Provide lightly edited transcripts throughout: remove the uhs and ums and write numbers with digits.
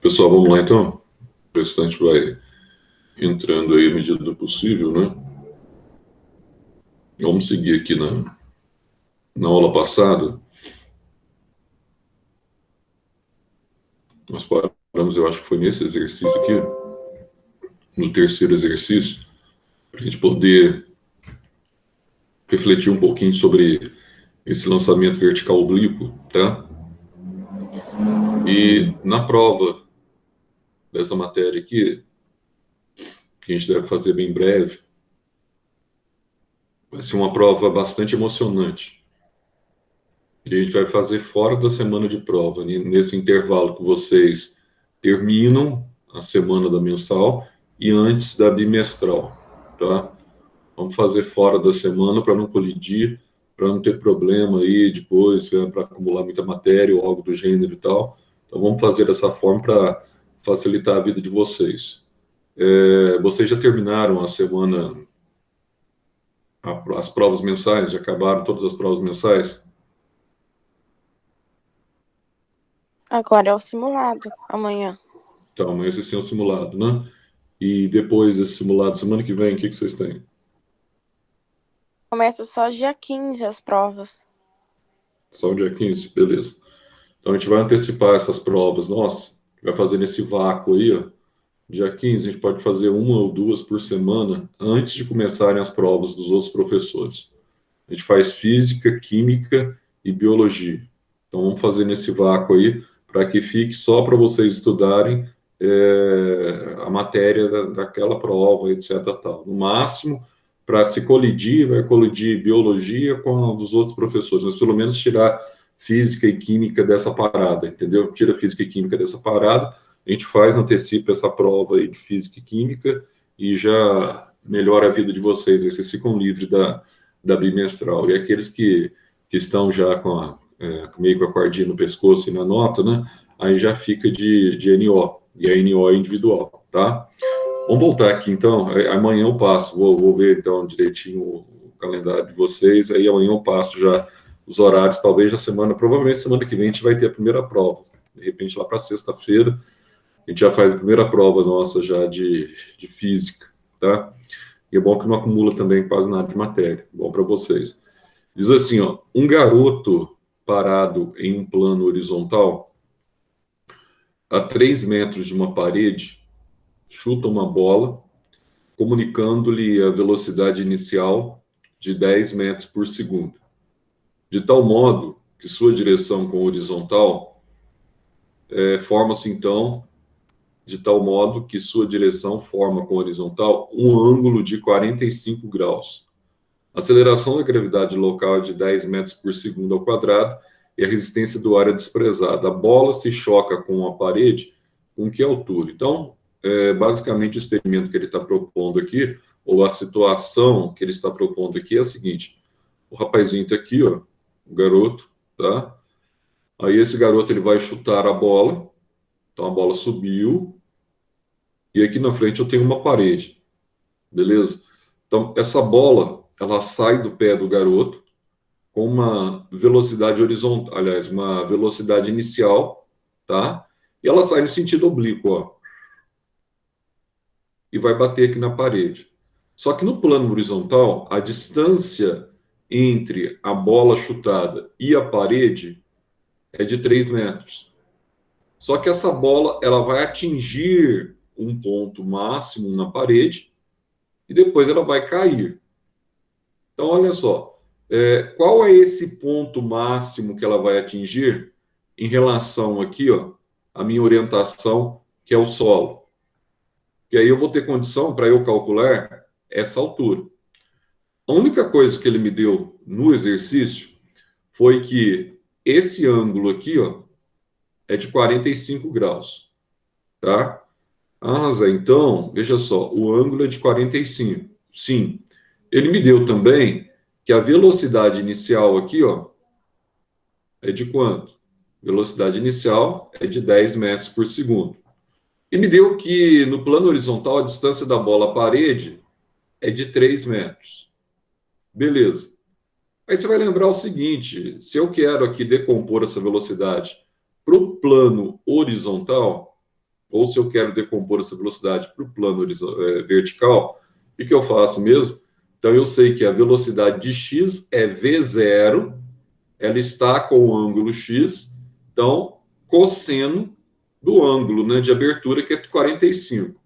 Pessoal, vamos lá então. O restante vai entrando aí à medida do possível, né? Vamos seguir aqui na aula passada. Nós paramos, eu acho que foi nesse exercício aqui, no terceiro exercício, para a gente poder refletir um pouquinho sobre esse lançamento vertical oblíquo, tá? E na prova dessa matéria aqui, que a gente deve fazer bem breve, vai ser uma prova bastante emocionante. E a gente vai fazer fora da semana de prova, nesse intervalo que vocês terminam a semana da mensal e antes da bimestral, tá? Vamos fazer fora da semana para não colidir, para não ter problema aí depois, para acumular muita matéria ou algo do gênero e tal. Então vamos fazer dessa forma para facilitar a vida de vocês. Vocês já terminaram a semana, as provas mensais? Já acabaram todas as provas mensais? Agora é o simulado, amanhã. Então, amanhã vocês têm o simulado, né? E depois desse simulado, semana que vem, o que vocês têm? Começa só dia 15 as provas. Só o dia 15, beleza. Então a gente vai antecipar essas provas, nossa, vai fazer nesse vácuo aí, ó. Dia 15 a gente pode fazer uma ou duas por semana antes de começarem as provas dos outros professores. A gente faz física, química e biologia. Então vamos fazer nesse vácuo aí, para que fique só para vocês estudarem a matéria daquela prova, etc. Tal. No máximo, para se colidir, vai colidir biologia com a dos outros professores, mas pelo menos tirar física e química dessa parada, entendeu? Tira física e química dessa parada, a gente faz, antecipa essa prova aí de física e química e já melhora a vida de vocês, aí vocês ficam livres da bimestral. E aqueles que estão já meio com a cordinha no pescoço e na nota, né? Aí já fica de NO, e a NO é individual, tá? Vamos voltar aqui, então. Amanhã eu passo, vou ver, então, direitinho o calendário de vocês, aí amanhã eu passo já os horários, talvez na semana, provavelmente semana que vem a gente vai ter a primeira prova. De repente, lá para sexta-feira, a gente já faz a primeira prova nossa já de física, tá? E é bom que não acumula também quase nada de matéria. Bom para vocês. Diz assim, ó, um garoto parado em um plano horizontal a 3 metros de uma parede chuta uma bola, comunicando-lhe a velocidade inicial de 10 metros por segundo, de tal modo que sua direção com o horizontal forma-se então, de tal modo que sua direção forma com o horizontal um ângulo de 45 graus. A aceleração da gravidade local é de 10 metros por segundo ao quadrado e a resistência do ar é desprezada. A bola se choca com a parede com que altura? Então, basicamente, o experimento que ele está propondo aqui, ou a situação que ele está propondo aqui é a seguinte: o rapazinho está aqui, ó, o garoto, tá? Aí esse garoto ele vai chutar a bola, então a bola subiu, e aqui na frente eu tenho uma parede, beleza? Então, essa bola, ela sai do pé do garoto, com uma velocidade horizontal, aliás, uma velocidade inicial, tá? E ela sai no sentido oblíquo, ó, e vai bater aqui na parede. Só que no plano horizontal, a distância entre a bola chutada e a parede é de 3 metros. Só que essa bola ela vai atingir um ponto máximo na parede e depois ela vai cair. Então, olha só, qual é esse ponto máximo que ela vai atingir em relação aqui, ó, a minha orientação, que é o solo? Que aí eu vou ter condição para eu calcular essa altura. A única coisa que ele me deu no exercício foi que esse ângulo aqui, ó, é de 45 graus, tá? Ah, Zé, então, veja só, o ângulo é de 45. Sim. Ele me deu também que a velocidade inicial aqui, ó, é de quanto? Velocidade inicial é de 10 metros por segundo. E me deu que no plano horizontal a distância da bola à parede é de 3 metros. Beleza. Aí você vai lembrar o seguinte: se eu quero aqui decompor essa velocidade para o plano horizontal, ou se eu quero decompor essa velocidade para o plano vertical, o que eu faço mesmo? Então, eu sei que a velocidade de x é v0, ela está com o ângulo x, então, cosseno do ângulo, né, de abertura, que é 45.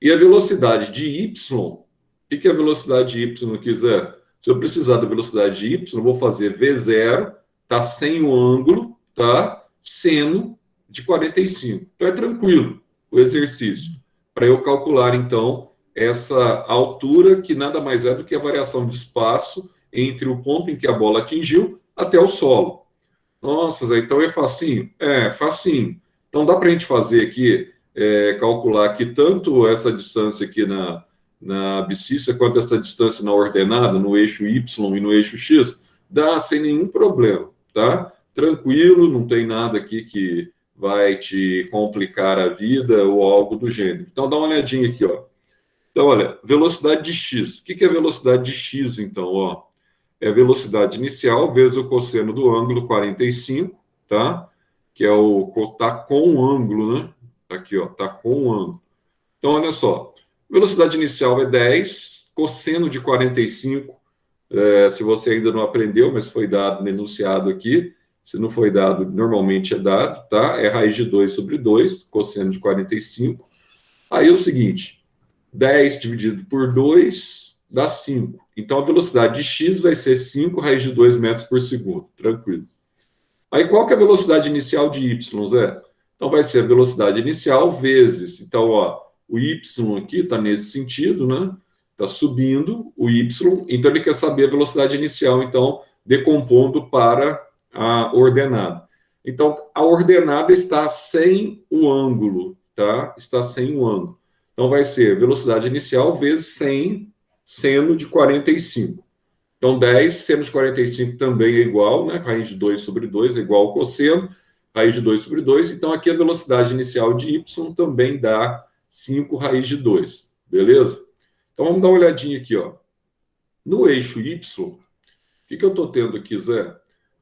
E a velocidade de y, o que é a velocidade de y quiser? Se eu precisar da velocidade de y, eu vou fazer v0, tá sem o ângulo, tá? Seno de 45. Então é tranquilo o exercício. Para eu calcular, então, essa altura, que nada mais é do que a variação de espaço entre o ponto em que a bola atingiu até o solo. Nossa, Zé, então é facinho? É, facinho. Então dá para a gente fazer aqui, calcular aqui tanto essa distância aqui na abscissa quanto essa distância na ordenada, no eixo Y e no eixo X, dá sem nenhum problema, tá? Tranquilo, não tem nada aqui que vai te complicar a vida ou algo do gênero. Então dá uma olhadinha aqui, ó. Então, olha, velocidade de x. O que é velocidade de x, então, ó? É a velocidade inicial vezes o cosseno do ângulo 45, tá? Que é tá com o ângulo, né? Aqui, ó, tá com o ângulo. Então, olha só. Velocidade inicial é 10, cosseno de 45, se você ainda não aprendeu, mas foi dado no enunciado aqui. Se não foi dado, normalmente é dado, tá? É raiz de 2 sobre 2, cosseno de 45. Aí é o seguinte, 10 dividido por 2 dá 5. Então, a velocidade de x vai ser 5 raiz de 2 metros por segundo. Tranquilo. Aí, qual que é a velocidade inicial de y, Zé? Então, vai ser a velocidade inicial vezes. Então, ó, o y aqui está nesse sentido, né? Está subindo o y. Então, ele quer saber a velocidade inicial. Então, decompondo para a ordenada. Então, a ordenada está sem o ângulo, tá? Está sem o ângulo. Então, vai ser velocidade inicial vezes 100 seno de 45. Então, 10 seno de 45 também é igual, né? Raiz de 2 sobre 2 é igual ao cosseno, raiz de 2 sobre 2. Então, aqui a velocidade inicial de y também dá 5 raiz de 2. Beleza? Então, vamos dar uma olhadinha aqui, ó. No eixo y, o que eu estou tendo aqui, Zé?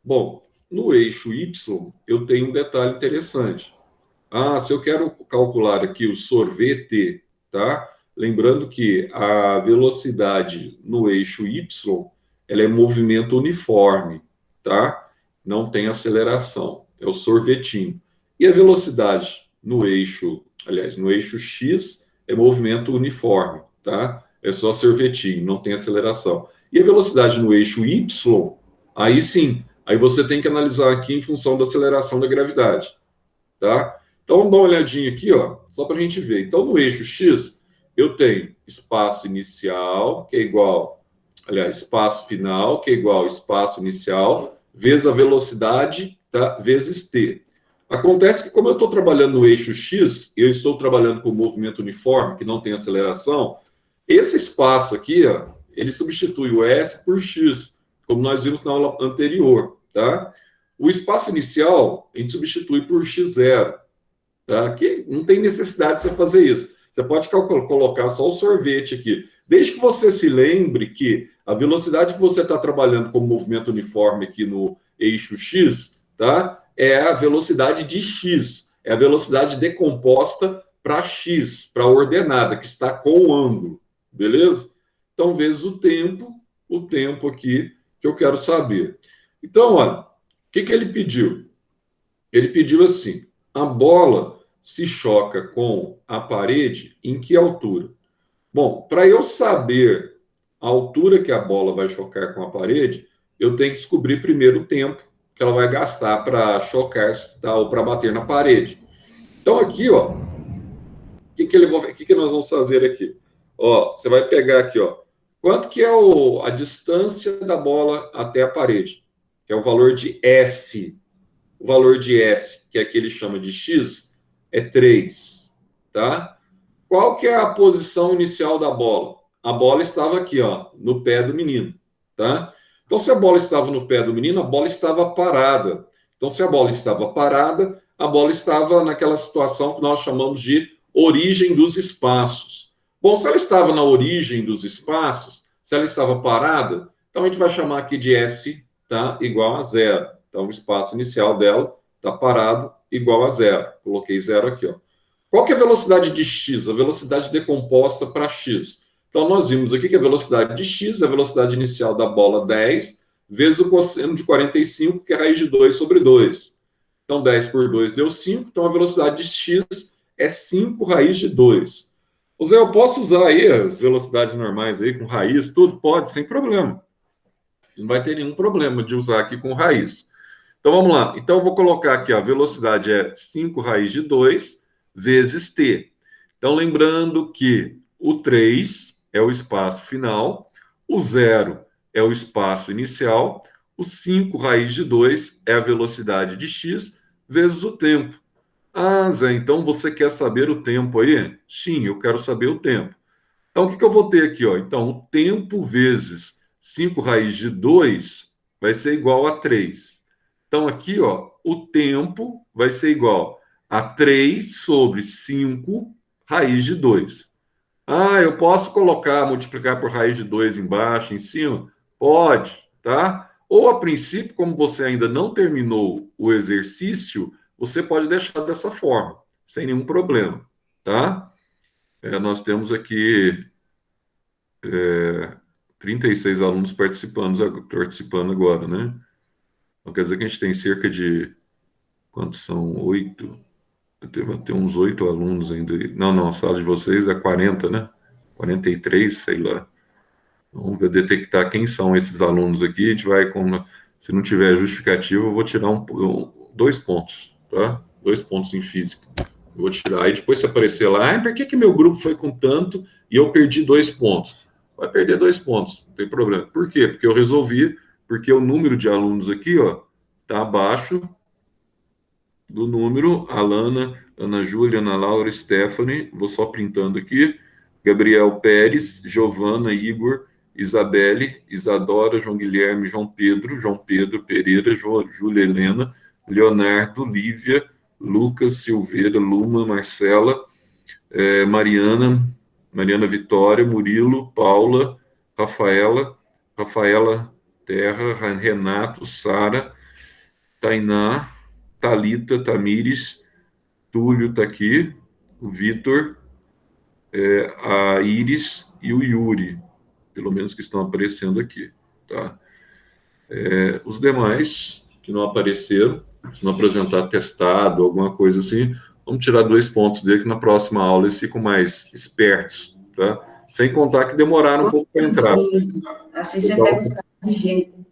Bom, no eixo y, eu tenho um detalhe interessante. Ah, se eu quero calcular aqui o sorvete, tá? Lembrando que a velocidade no eixo y, ela é movimento uniforme, tá? Não tem aceleração, é o sorvetinho. E a velocidade no eixo, aliás, no eixo x, é movimento uniforme, tá? É só sorvetinho, não tem aceleração. E a velocidade no eixo y, aí sim, aí você tem que analisar aqui em função da aceleração da gravidade, tá? Então, vamos dar uma olhadinha aqui, ó, só para a gente ver. Então, no eixo x, eu tenho espaço inicial, que é igual, aliás, espaço final, que é igual ao espaço inicial, vezes a velocidade, tá? Vezes t. Acontece que, como eu estou trabalhando no eixo x, eu estou trabalhando com movimento uniforme, que não tem aceleração, esse espaço aqui, ó, ele substitui o s por x, como nós vimos na aula anterior, tá? O espaço inicial, a gente substitui por x0. Tá? Que não tem necessidade de você fazer isso. Você pode colocar só o sorvete aqui. Desde que você se lembre que a velocidade que você está trabalhando como movimento uniforme aqui no eixo x, tá? É a velocidade de x. É a velocidade decomposta para x, para a ordenada, que está com o ângulo. Beleza? Então, vezes o tempo aqui que eu quero saber. Então, olha, o que ele pediu? Ele pediu assim, a bola se choca com a parede em que altura? Bom, para eu saber a altura que a bola vai chocar com a parede, eu tenho que descobrir primeiro o tempo que ela vai gastar para chocar, tá, ou para bater na parede. Então, aqui, ó, o que nós vamos fazer aqui? Ó, você vai pegar aqui, ó, quanto que é a distância da bola até a parede? Que é o valor de S. O valor de S, que aqui ele chama de X, é 3, tá? Qual que é a posição inicial da bola? A bola estava aqui, ó, no pé do menino, tá? Então, se a bola estava no pé do menino, a bola estava parada. Então, se a bola estava parada, a bola estava naquela situação que nós chamamos de origem dos espaços. Bom, se ela estava na origem dos espaços, se ela estava parada, então a gente vai chamar aqui de S, tá? Igual a 0. Então, o espaço inicial dela está parado, igual a 0. Coloquei 0 aqui, ó. Qual que é a velocidade de x? A velocidade decomposta para x. Então, nós vimos aqui que a velocidade de x é a velocidade inicial da bola 10, vezes o cosseno de 45, que é a raiz de 2 sobre 2. Então, 10 por 2 deu 5. Então, a velocidade de x é 5 raiz de 2. Ô Zé, eu posso usar aí as velocidades normais aí, com raiz, tudo? Pode, sem problema. Não vai ter nenhum problema de usar aqui com raiz. Então, vamos lá. Então, eu vou colocar aqui, ó, a velocidade é 5 raiz de 2 vezes t. Então, lembrando que o 3 é o espaço final, o 0 é o espaço inicial, o 5 raiz de 2 é a velocidade de x vezes o tempo. Ah, Zé, então você quer saber o tempo aí? Sim, eu quero saber o tempo. Então, o que eu vou ter aqui? Ó? Então, o tempo vezes 5 raiz de 2 vai ser igual a 3. Então, aqui, ó, o tempo vai ser igual a 3 sobre 5 raiz de 2. Ah, eu posso colocar, multiplicar por raiz de 2 embaixo, em cima? Pode, tá? Ou, a princípio, como você ainda não terminou o exercício, você pode deixar dessa forma, sem nenhum problema, tá? Nós temos aqui 36 alunos participando agora, né? Então, quer dizer que a gente tem cerca de... Quantos são? 8? Vai ter uns 8 alunos ainda. Não, a sala de vocês é 40, né? 43, sei lá. Vamos ver, detectar quem são esses alunos aqui. A gente vai, se não tiver justificativa, eu vou tirar 2 pontos, tá? 2 pontos em física. Eu vou tirar. Aí depois, se aparecer lá, por que meu grupo foi com tanto e eu perdi 2 pontos? Vai perder 2 pontos, não tem problema. Por quê? Porque eu resolvi, porque o número de alunos aqui, ó, tá abaixo do número Alana, Ana Júlia, Ana Laura, Stephanie, vou só printando aqui, Gabriel Pérez, Giovana, Igor, Isabelle, Isadora, João Guilherme, João Pedro Pereira, Júlia Helena, Leonardo, Lívia, Lucas, Silveira, Luma, Marcela, Mariana Vitória, Murilo, Paula, Rafaela Terra, Renato, Sara, Tainá, Talita, Tamires, Túlio está aqui, o Vitor, a Iris e o Yuri, pelo menos que estão aparecendo aqui, tá? Os demais que não apareceram, se não apresentar atestado, alguma coisa assim, vamos tirar 2 pontos dele, que na próxima aula eles ficam mais espertos, tá? Sem contar que demoraram um pouco para entrar. Assim você pega os caras de jeito.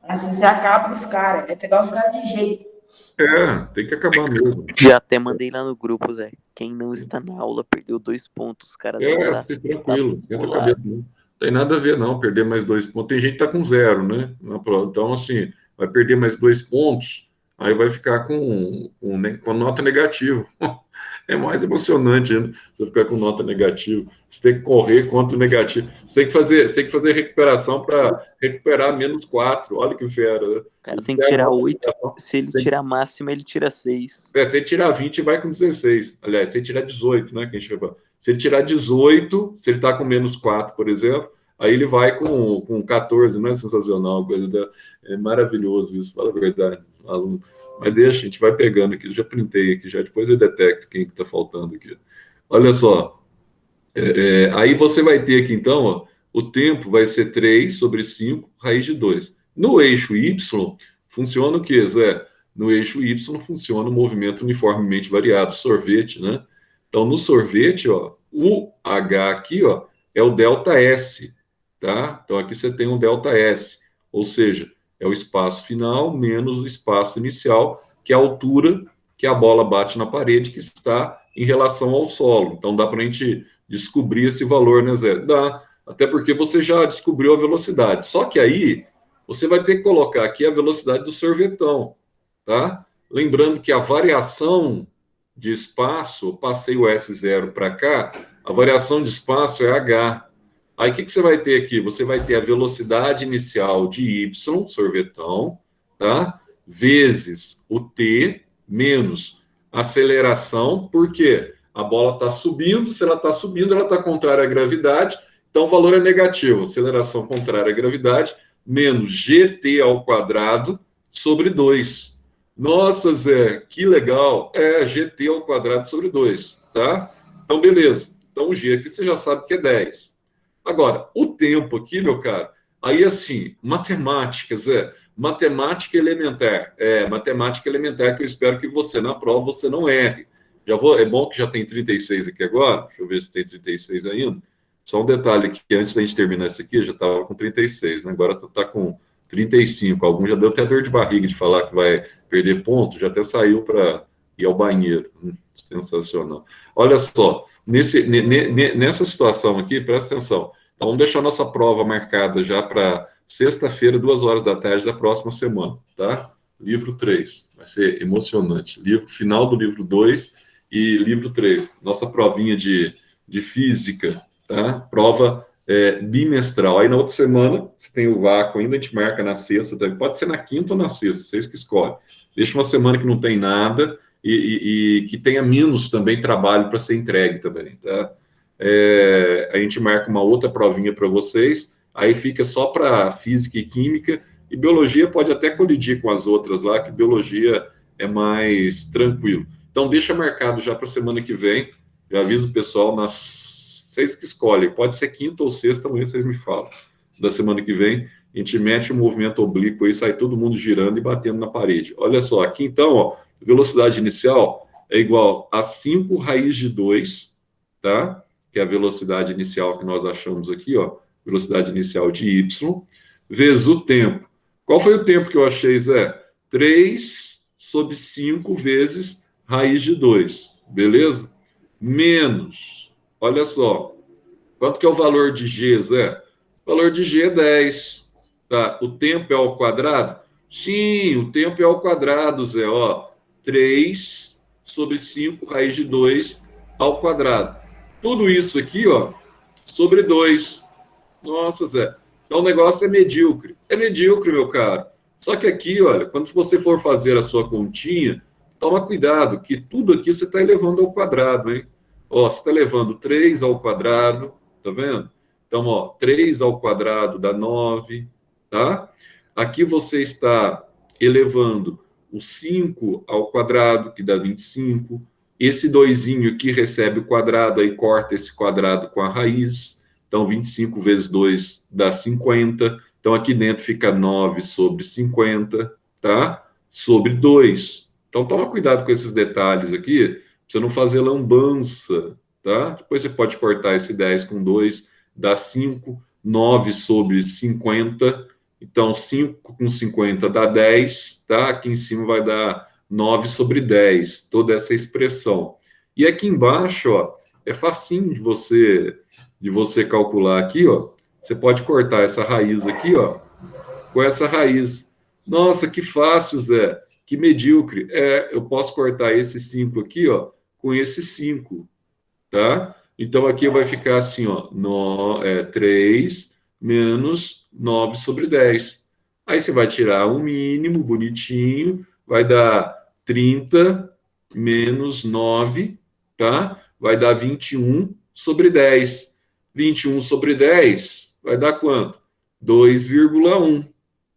Assim você acaba com os caras, é pegar os caras de jeito. Tem que acabar mesmo. Já até mandei lá no grupo, Zé. Quem não está na aula perdeu 2 pontos. Os caras tranquilo, tenta a cabeça, não tem nada a ver, não, perder mais 2 pontos. Tem gente que está com 0, né? Então, assim, vai perder mais 2 pontos, aí vai ficar com nota negativa. É mais emocionante ainda você ficar com nota negativa. Você tem que correr contra o negativo. Você tem que fazer recuperação para recuperar -4. Olha que fera. O cara tem que tirar 8. Se ele tirar a máxima, ele tira 6. Se ele tirar 20, vai com 16. Aliás, se ele tirar 18, né? Se ele tirar 18, se ele está com -4, por exemplo, aí ele vai com 14, não é sensacional? É maravilhoso isso, fala a verdade, aluno. Mas deixa, a gente vai pegando aqui, eu já printei aqui, já depois eu detecto quem está faltando aqui. Olha só, aí você vai ter aqui, então, ó, o tempo vai ser 3 sobre 5, raiz de 2. No eixo Y, funciona o quê, Zé? No eixo Y funciona o movimento uniformemente variado, sorvete, né? Então, no sorvete, ó, o H aqui, ó, é o ΔS, tá? Então, aqui você tem um ΔS, ou seja, é o espaço final menos o espaço inicial, que é a altura que a bola bate na parede, que está em relação ao solo. Então, dá para a gente descobrir esse valor, né, Zé? Dá, até porque você já descobriu a velocidade. Só que aí, você vai ter que colocar aqui a velocidade do sorvetão, tá? Lembrando que a variação de espaço, eu passei o S0 para cá, a variação de espaço é H. Aí, o que você vai ter aqui? Você vai ter a velocidade inicial de Y, sorvetão, tá? Vezes o T, menos a aceleração, porque a bola está subindo, se ela está subindo, ela está contrária à gravidade, então o valor é negativo, aceleração contrária à gravidade, menos GT ao quadrado sobre 2. Nossa, Zé, que legal. É GT ao quadrado sobre 2, tá? Então, beleza. Então, o G aqui você já sabe que é 10. Agora, o tempo aqui, meu caro, aí assim, matemática, Zé, matemática elementar. Matemática elementar que eu espero que você, na prova, você não erre. Já vou, é bom que já tem 36 aqui agora. Deixa eu ver se tem 36 ainda. Só um detalhe aqui, que antes da gente terminar isso aqui, eu já estava com 36, né? Agora está com 35. Algum já deu até dor de barriga de falar que vai perder ponto, já até saiu para ir ao banheiro. Sensacional. Olha só, nessa situação aqui, presta atenção. Então, vamos deixar nossa prova marcada já para sexta-feira, 2 horas da tarde da próxima semana, tá? Livro 3. Vai ser emocionante. Final do livro 2 e livro 3. Nossa provinha de física, tá? Prova bimestral. Aí na outra semana, você tem o vácuo ainda, a gente marca na sexta, pode ser na quinta ou na sexta, vocês que escolhem. Deixa uma semana que não tem nada e que tenha menos também trabalho para ser entregue também, tá? A gente marca uma outra provinha para vocês, aí fica só para física e química, e biologia pode até colidir com as outras lá, que biologia é mais tranquilo. Então, deixa marcado já para a semana que vem, eu aviso o pessoal, vocês que escolhem, pode ser quinta ou sexta, amanhã vocês me falam. Da semana que vem, a gente mete um movimento oblíquo aí, sai todo mundo girando e batendo na parede. Olha só, aqui então, ó, velocidade inicial é igual a 5 raiz de 2, tá? Que é a velocidade inicial que nós achamos aqui, ó, velocidade inicial de y, vezes o tempo. Qual foi o tempo que eu achei, Zé? 3 sobre 5 vezes raiz de 2, beleza? Menos, olha só, quanto que é o valor de g, Zé? O valor de g é 10, tá? O tempo é ao quadrado? Sim, o tempo é ao quadrado, Zé, ó. 3 sobre 5 raiz de 2 ao quadrado. Tudo isso aqui, ó, sobre 2. Nossa, Zé. Então o negócio é medíocre. É medíocre, meu caro. Só que aqui, olha, quando você for fazer a sua continha, toma cuidado, que tudo aqui você está elevando ao quadrado, hein? Ó, você está levando 3 ao quadrado, tá vendo? Então, ó, 3 ao quadrado dá 9, tá? Aqui você está elevando o 5 ao quadrado, que dá 25. Esse doisinho aqui recebe o quadrado, aí corta esse quadrado com a raiz. Então, 25 vezes 2 dá 50. Então, aqui dentro fica 9 sobre 50, tá? Sobre 2. Então, toma cuidado com esses detalhes aqui, para você não fazer lambança, tá? Depois você pode cortar esse 10 com 2, dá 5. 9 sobre 50. Então, 5 com 50 dá 10, tá? Aqui em cima vai dar 9 sobre 10, toda essa expressão. E aqui embaixo, ó, é facinho de você calcular aqui, ó. Você pode cortar essa raiz aqui, ó, com essa raiz. Nossa, que fácil, Zé. Que medíocre. Eu posso cortar esse 5 aqui, ó, com esse 5, tá? Então, aqui vai ficar assim, ó, 3 menos 9 sobre 10. Aí você vai tirar um mínimo, bonitinho, vai dar 30 menos 9, tá? Vai dar 21 sobre 10. 21 sobre 10 vai dar quanto? 2,1.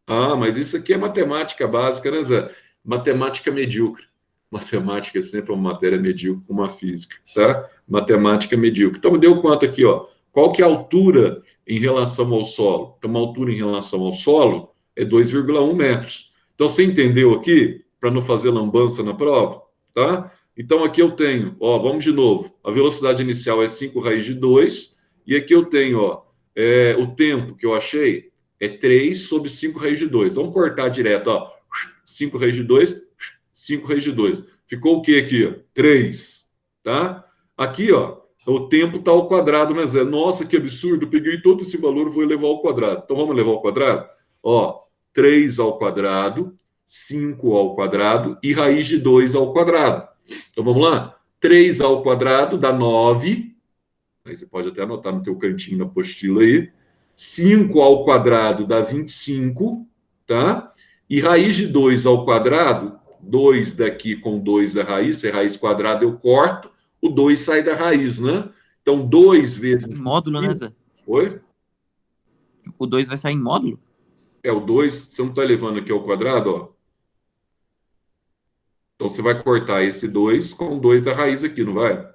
Ah, mas isso aqui é matemática básica, né, Zé? Matemática medíocre. Matemática é sempre uma matéria medíocre como a física, tá? Matemática medíocre. Então, deu quanto aqui, ó? Qual que é a altura em relação ao solo? Então, uma altura em relação ao solo é 2,1 metros. Então, você entendeu aqui? Para não fazer lambança na prova, tá? Então, aqui eu tenho, ó, vamos de novo. A velocidade inicial é 5 raiz de 2. E aqui eu tenho, ó, o tempo que eu achei é 3 sobre 5 raiz de 2. Vamos cortar direto, ó. 5 raiz de 2, 5 raiz de 2. Ficou o que aqui, ó? 3, tá? Aqui, ó, o tempo está ao quadrado, né, Zé? Nossa, que absurdo, peguei todo esse valor e vou elevar ao quadrado. Então, vamos elevar ao quadrado? Ó, 3 ao quadrado, 5 ao quadrado e raiz de 2 ao quadrado. Então, vamos lá? 3 ao quadrado dá 9. Aí você pode até anotar no teu cantinho na apostila aí. 5 ao quadrado dá 25, tá? E raiz de 2 ao quadrado, 2 daqui com 2 da raiz, se é raiz quadrada eu corto, o 2 sai da raiz, né? Então, 2 vezes... Em módulo, né, Zé? Oi? O 2 vai sair em módulo? O 2, você não está levando aqui ao quadrado, ó. Então, você vai cortar esse 2 com 2 da raiz aqui, não vai?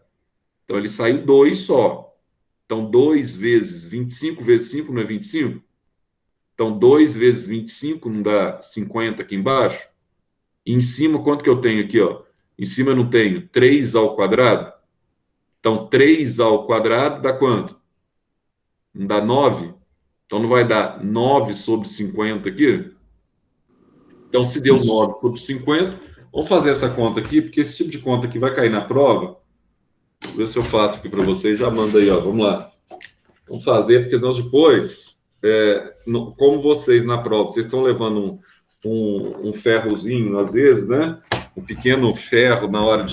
Então, ele saiu 2 só. Então, 2 vezes 25 vezes 5 não é 25? Então, 2 vezes 25 não dá 50 aqui embaixo? E em cima, quanto que eu tenho aqui, ó? Em cima eu não tenho 3 ao quadrado? Então, 3 ao quadrado dá quanto? Não dá 9? Então, não vai dar 9 sobre 50 aqui? Então, se deu 9 sobre 50, vamos fazer essa conta aqui, porque esse tipo de conta aqui vai cair na prova. Vou ver se eu faço aqui para vocês. Já manda aí, ó. Vamos lá. Vamos fazer, porque nós depois, como vocês na prova, vocês estão levando um ferrozinho, às vezes, né? Um pequeno ferro na hora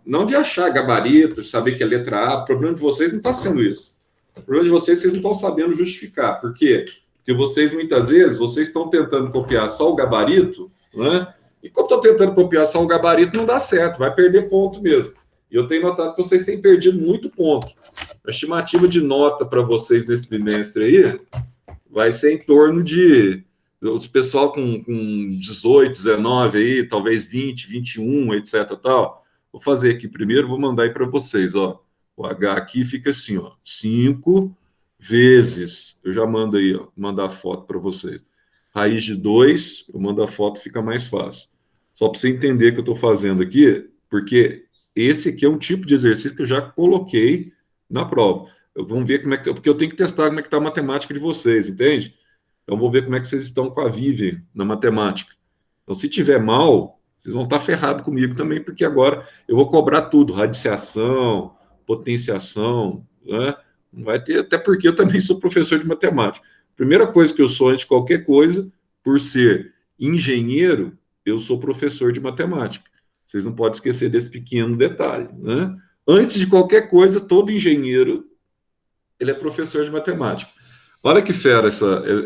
não de achar gabarito, de saber que é letra A. O problema de vocês não está sendo isso. O problema de vocês não estão sabendo justificar. Por quê? Porque vocês, muitas vezes, vocês estão tentando copiar só o gabarito, né? E quando estão tentando copiar só o gabarito, não dá certo, vai perder ponto mesmo. E eu tenho notado que vocês têm perdido muito ponto. A estimativa de nota para vocês nesse bimestre aí vai ser em torno de o pessoal com 18, 19 aí, talvez 20, 21, etc. Tal. Vou fazer aqui primeiro, vou mandar aí para vocês, ó. O H aqui fica assim, ó, 5 vezes, eu já mando aí, ó, mandar a foto para vocês. Raiz de 2, eu mando a foto, fica mais fácil. Só para você entender o que eu estou fazendo aqui, porque esse aqui é um tipo de exercício que eu já coloquei na prova. Vamos ver como é que, porque eu tenho que testar como é que está a matemática de vocês, entende? Então, vou ver como é que vocês estão com a Vivian na matemática. Então, se tiver mal, vocês vão estar ferrados comigo também, porque agora eu vou cobrar tudo, radiciação, potenciação, né? Não vai ter, até porque eu também sou professor de matemática. Primeira coisa que eu sou antes de qualquer coisa, por ser engenheiro, eu sou professor de matemática. Vocês não podem esquecer desse pequeno detalhe, né? Antes de qualquer coisa, todo engenheiro, ele é professor de matemática. Olha que fera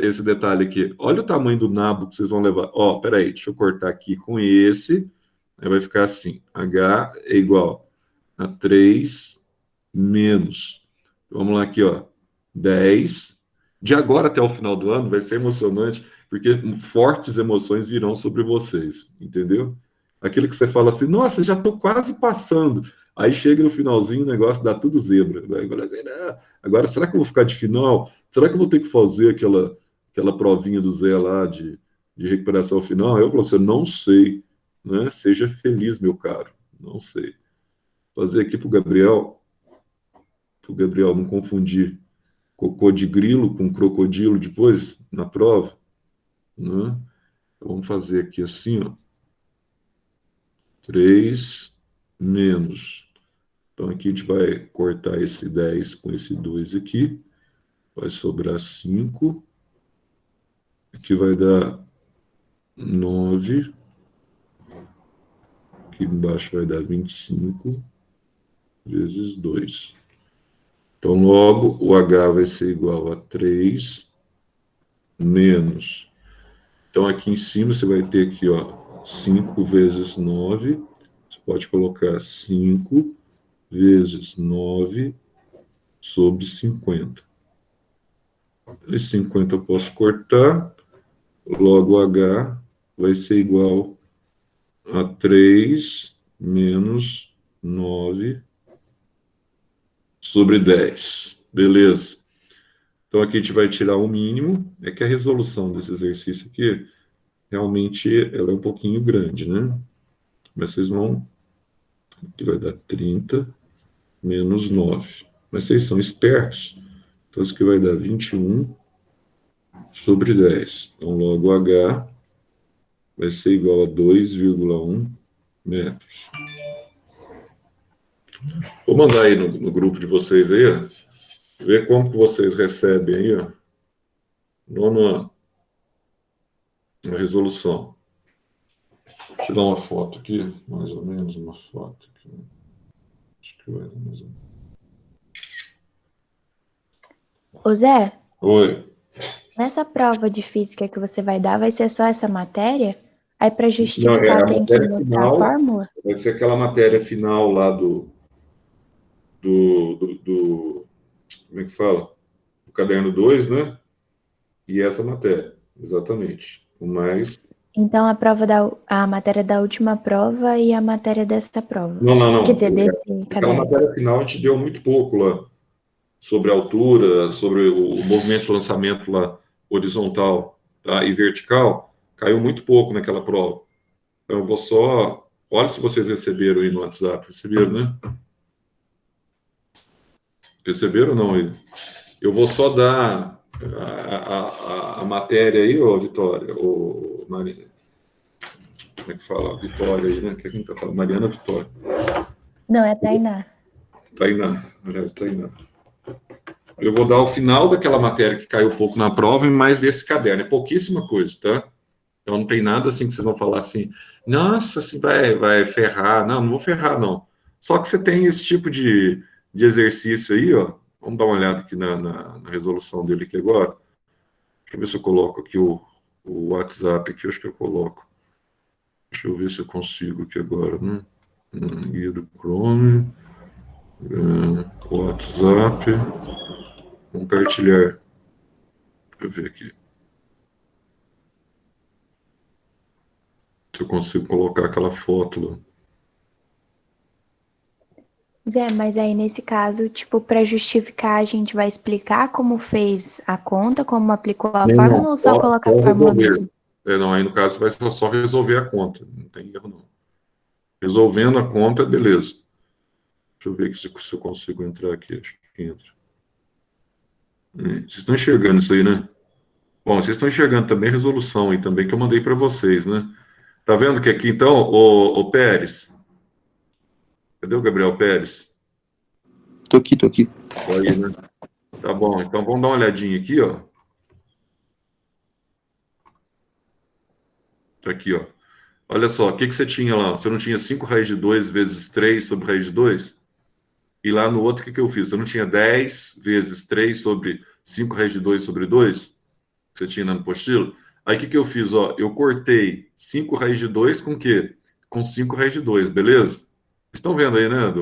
esse detalhe aqui. Olha o tamanho do nabo que vocês vão levar. Ó, peraí, deixa eu cortar aqui com esse. Aí vai ficar assim. H é igual a 3 menos. Vamos lá aqui, ó. 10. De agora até o final do ano vai ser emocionante, porque fortes emoções virão sobre vocês, entendeu? Aquilo que você fala assim, nossa, já estou quase passando. Aí chega no finalzinho, o negócio dá tudo zebra. Agora, será que eu vou ficar de final? Será que eu vou ter que fazer aquela provinha do Zé lá de recuperação final? Eu falo assim, não sei, né? Seja feliz, meu caro. Não sei. Vou fazer aqui para o Gabriel não confundir cocô de grilo com crocodilo depois, na prova, né? Então, vamos fazer aqui assim, ó. 3 menos. Então, aqui a gente vai cortar esse 10 com esse 2 aqui. Vai sobrar 5. Aqui vai dar 9. Aqui embaixo vai dar 25 vezes 2. Então, logo, o H vai ser igual a 3 menos. Então, aqui em cima você vai ter aqui, ó, 5 vezes 9. Você pode colocar 5 vezes 9 sobre 50. Esse 50 eu posso cortar. Logo, H vai ser igual a 3 menos 9 sobre 10. Beleza. Então, aqui a gente vai tirar o mínimo. É que a resolução desse exercício aqui, realmente, ela é um pouquinho grande, né? Mas vocês vão... Aqui vai dar 30 menos 9. Mas vocês são espertos. Então, isso aqui vai dar 21 sobre 10. Então, logo H vai ser igual a 2,1 metros. Vou mandar aí no grupo de vocês aí, ó. Ver como que vocês recebem aí, ó. Nona resolução. Vou tirar uma foto aqui, mais ou menos uma foto aqui. Acho que vai dar mais ou menos. Ô Zé, Oi. nessa prova de física que você vai dar, vai ser só essa matéria? Aí para Não, justificar a tem que matéria botar a final fórmula? vai ser aquela matéria final lá como é que fala? Do caderno 2, né? E essa matéria, exatamente. O mais Então a matéria da última prova e a matéria dessa prova. Não, não, não. Quer dizer, desse Aquela caderno. matéria final a gente deu muito pouco lá, sobre a altura, sobre o movimento de lançamento lá, horizontal, tá? E vertical, caiu muito pouco naquela prova. Então eu vou só... Olha se vocês receberam aí no WhatsApp. Receberam, né? Receberam ou não? Eu vou só dar a matéria aí, ô Vitória, ô Maria. Como é que fala? Vitória aí, né? Quem tá falando? Mariana Vitória. Não, é Tainá. Tainá, aliás, Tainá. Eu vou dar o final daquela matéria que caiu pouco na prova e mais desse caderno. É pouquíssima coisa, tá? Então não tem nada assim que vocês vão falar assim, nossa, assim vai ferrar. Não, não vou ferrar, não. Só que você tem esse tipo de exercício aí, ó. Vamos dar uma olhada aqui na resolução dele aqui agora. Deixa eu ver se eu coloco aqui o WhatsApp aqui, acho que eu coloco. Deixa eu ver se eu consigo aqui agora. Guia do Chrome. WhatsApp. Compartilhar. Deixa eu ver aqui. Se eu consigo colocar aquela foto lá. Zé, mas aí nesse caso, tipo, para justificar, a gente vai explicar como fez a conta, como aplicou a fórmula ou só colocar a fórmula resolver. mesmo? Não, aí no caso vai só resolver a conta. Não tem erro, não. Resolvendo a conta, beleza. Deixa eu ver aqui se eu consigo entrar aqui. Acho que entra. Vocês estão enxergando isso aí, né? Bom, vocês estão enxergando também a resolução aí também que eu mandei para vocês, né? Tá vendo que aqui, então, o Pérez... Cadê o Gabriel Pérez? Tô aqui. Aí, né? Tá bom, então vamos dar uma olhadinha aqui, ó. Tá aqui, ó. Olha só, o que você tinha lá? Você não tinha 5 raiz de 2 vezes 3 sobre raiz de 2? E lá no outro, o que eu fiz? Você não tinha 10 vezes 3 sobre 5 raiz de 2 sobre 2? Que você tinha na apostila? Aí o que eu fiz? Ó, eu cortei 5 raiz de 2 com o quê? Com 5 raiz de 2, beleza? Vocês estão vendo aí, né?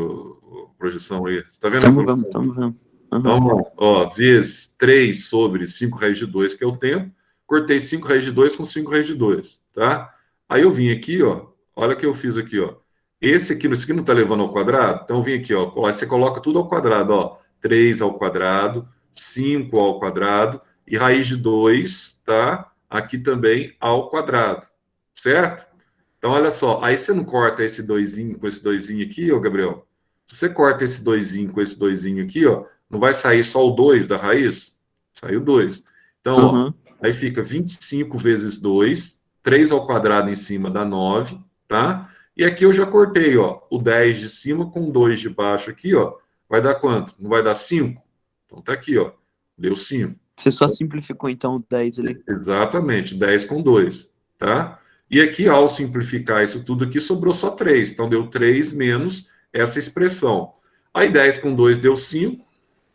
Projeção aí. Você tá vendo? Estamos vendo. Uhum. Então, ó, vezes 3 sobre 5 raiz de 2, que é o tempo. Cortei 5 raiz de 2 com 5 raiz de 2, tá? Aí eu vim aqui, ó. Olha o que eu fiz aqui, ó. Esse aqui não está levando ao quadrado? Então eu vim aqui, ó. Aí você coloca tudo ao quadrado, ó. 3 ao quadrado, 5 ao quadrado e raiz de 2, tá? Aqui também ao quadrado, certo? Então, olha só. Aí você não corta esse doisinho com esse doisinho aqui, ó, Gabriel? Se você corta esse doisinho com esse doisinho aqui, ó, não vai sair só o 2 da raiz? Saiu 2. Então, ó, aí fica 25 vezes 2, 3 ao quadrado em cima dá 9, tá? E aqui eu já cortei, ó, o 10 de cima com 2 de baixo aqui, ó. Vai dar quanto? Não vai dar 5? Então tá aqui, ó. Deu 5. Você só simplificou, então, o 10 ali. Exatamente, 10 com 2, tá? E aqui, ao simplificar isso tudo aqui, sobrou só 3. Então, deu 3 menos essa expressão. Aí, 10 com 2 deu 5.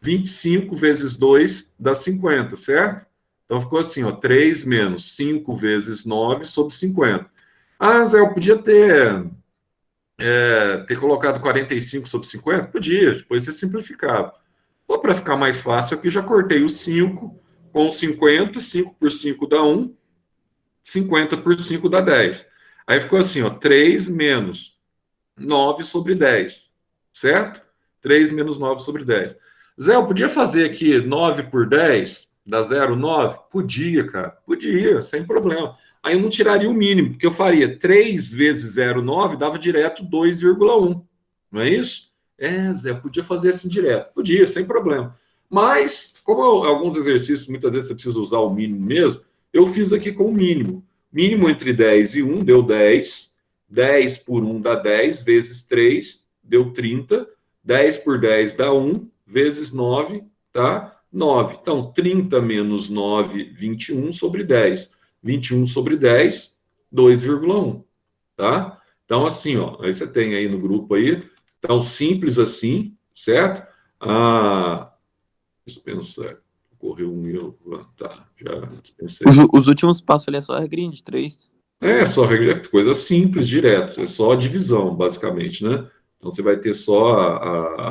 25 vezes 2 dá 50, certo? Então, ficou assim, ó, 3 menos 5 vezes 9 sobre 50. Ah, Zé, eu podia ter colocado 45 sobre 50? Podia, depois você simplificava. Ou para ficar mais fácil, aqui já cortei o 5 com 50, 5 por 5 dá 1, 50 por 5 dá 10. Aí ficou assim, ó, 3 menos 9 sobre 10, certo? 3 menos 9 sobre 10. Zé, eu podia fazer aqui 9 por 10, dá 0,9? Podia, cara, podia, sem problema. Aí eu não tiraria o mínimo, porque eu faria 3 vezes 0,9 dava direto 2,1, não é isso? Zé, podia fazer assim direto. Podia, sem problema. Mas, como alguns exercícios, muitas vezes você precisa usar o mínimo mesmo, eu fiz aqui com o mínimo. Mínimo entre 10 e 1 deu 10. 10 por 1 dá 10, vezes 3 deu 30. 10 por 10 dá 1, vezes 9, tá? 9. Então, 30 menos 9, 21 sobre 10. 21 sobre 10, 2,1, tá? Então, assim, ó, aí você tem aí no grupo aí, então, simples assim, certo? Dispensar. Ocorreu um erro. Tá, já dispensei. Os últimos passos ali é só a regrinha de 3. Só coisa simples, direto. É só a divisão, basicamente, né? Então, você vai ter só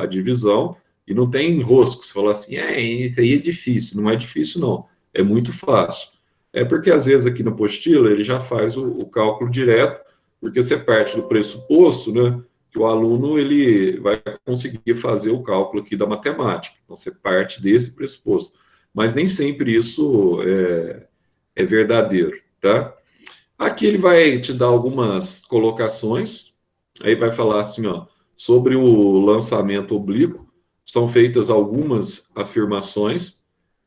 a divisão e não tem enrosco. Você fala assim, isso aí é difícil. Não é difícil, não. É muito fácil. É porque, às vezes, aqui no apostila, ele já faz o cálculo direto, porque você parte do pressuposto, né, que o aluno ele vai conseguir fazer o cálculo aqui da matemática. Então, você parte desse pressuposto. Mas nem sempre isso é verdadeiro, tá? Aqui ele vai te dar algumas colocações, aí vai falar assim, ó, sobre o lançamento oblíquo, são feitas algumas afirmações,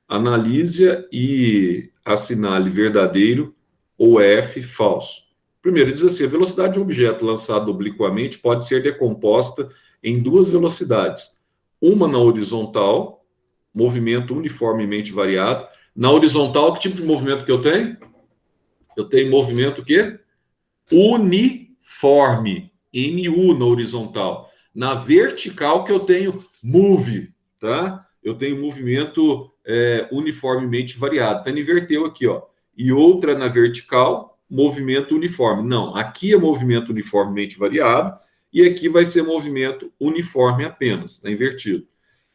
analise-a e assinale verdadeiro ou F falso. Primeiro, diz assim, a velocidade de um objeto lançado obliquamente pode ser decomposta em duas velocidades, uma na horizontal, movimento uniformemente variado. Na horizontal, que tipo de movimento que eu tenho? Eu tenho movimento o quê? Uniforme, MU na horizontal. Na vertical que eu tenho move, tá? Eu tenho movimento uniformemente variado. Então, ele inverteu aqui, ó. E outra na vertical, movimento uniforme. Não, aqui é movimento uniformemente variado e aqui vai ser movimento uniforme apenas, está invertido.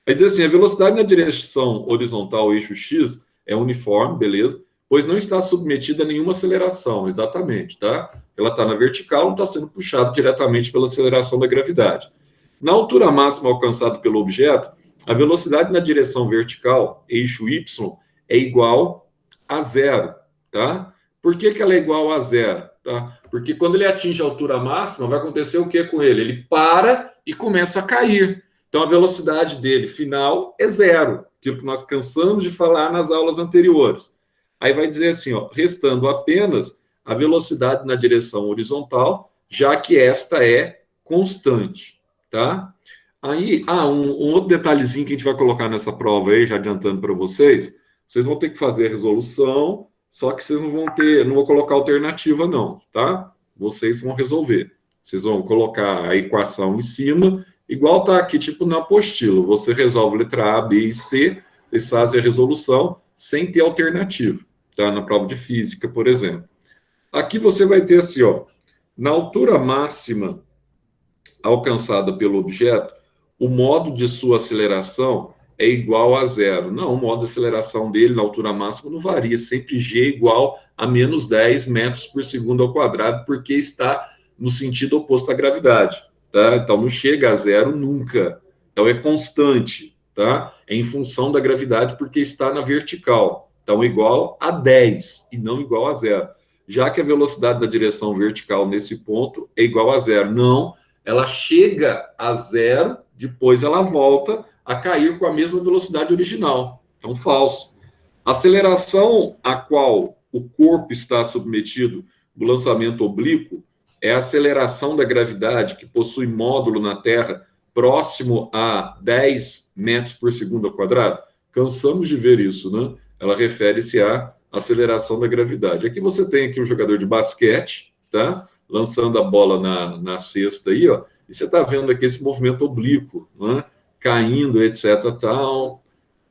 Aí diz assim, a velocidade na direção horizontal, eixo X, é uniforme, beleza? Pois não está submetida a nenhuma aceleração, exatamente, tá? Ela está na vertical, não está sendo puxada diretamente pela aceleração da gravidade. Na altura máxima alcançada pelo objeto, a velocidade na direção vertical, eixo Y, é igual a zero, tá? Por que ela é igual a zero? Tá? Porque quando ele atinge a altura máxima, vai acontecer o que com ele? Ele para e começa a cair. Então, a velocidade dele final é zero, aquilo que nós cansamos de falar nas aulas anteriores. Aí vai dizer assim, ó, restando apenas a velocidade na direção horizontal, já que esta é constante, tá? Aí, um outro detalhezinho que a gente vai colocar nessa prova aí, já adiantando para vocês vão ter que fazer a resolução, só que vocês não vão colocar alternativa não, tá? Vocês vão resolver. Vocês vão colocar a equação em cima, igual tá aqui, tipo na apostila. Você resolve letra A, B e C, vocês fazem a resolução sem ter alternativa, tá? Na prova de física, por exemplo. Aqui você vai ter assim, ó, na altura máxima alcançada pelo objeto, o modo de sua aceleração é igual a zero. Não, o modo de aceleração dele na altura máxima não varia, sempre g igual a menos 10 metros por segundo ao quadrado, porque está no sentido oposto à gravidade, tá? Então não chega a zero nunca. Então é constante, tá? É em função da gravidade porque está na vertical. Então igual a 10 e não igual a zero. Já que a velocidade da direção vertical nesse ponto é igual a zero. Não, ela chega a zero, depois ela volta a cair com a mesma velocidade original. Então, falso. A aceleração a qual o corpo está submetido do lançamento oblíquo é a aceleração da gravidade que possui módulo na Terra próximo a 10 metros por segundo ao quadrado. Cansamos de ver isso, né? Ela refere-se à aceleração da gravidade. Aqui você tem aqui um jogador de basquete, tá? Lançando a bola na cesta aí, ó. E você está vendo aqui esse movimento oblíquo, né? Caindo, etc, tal,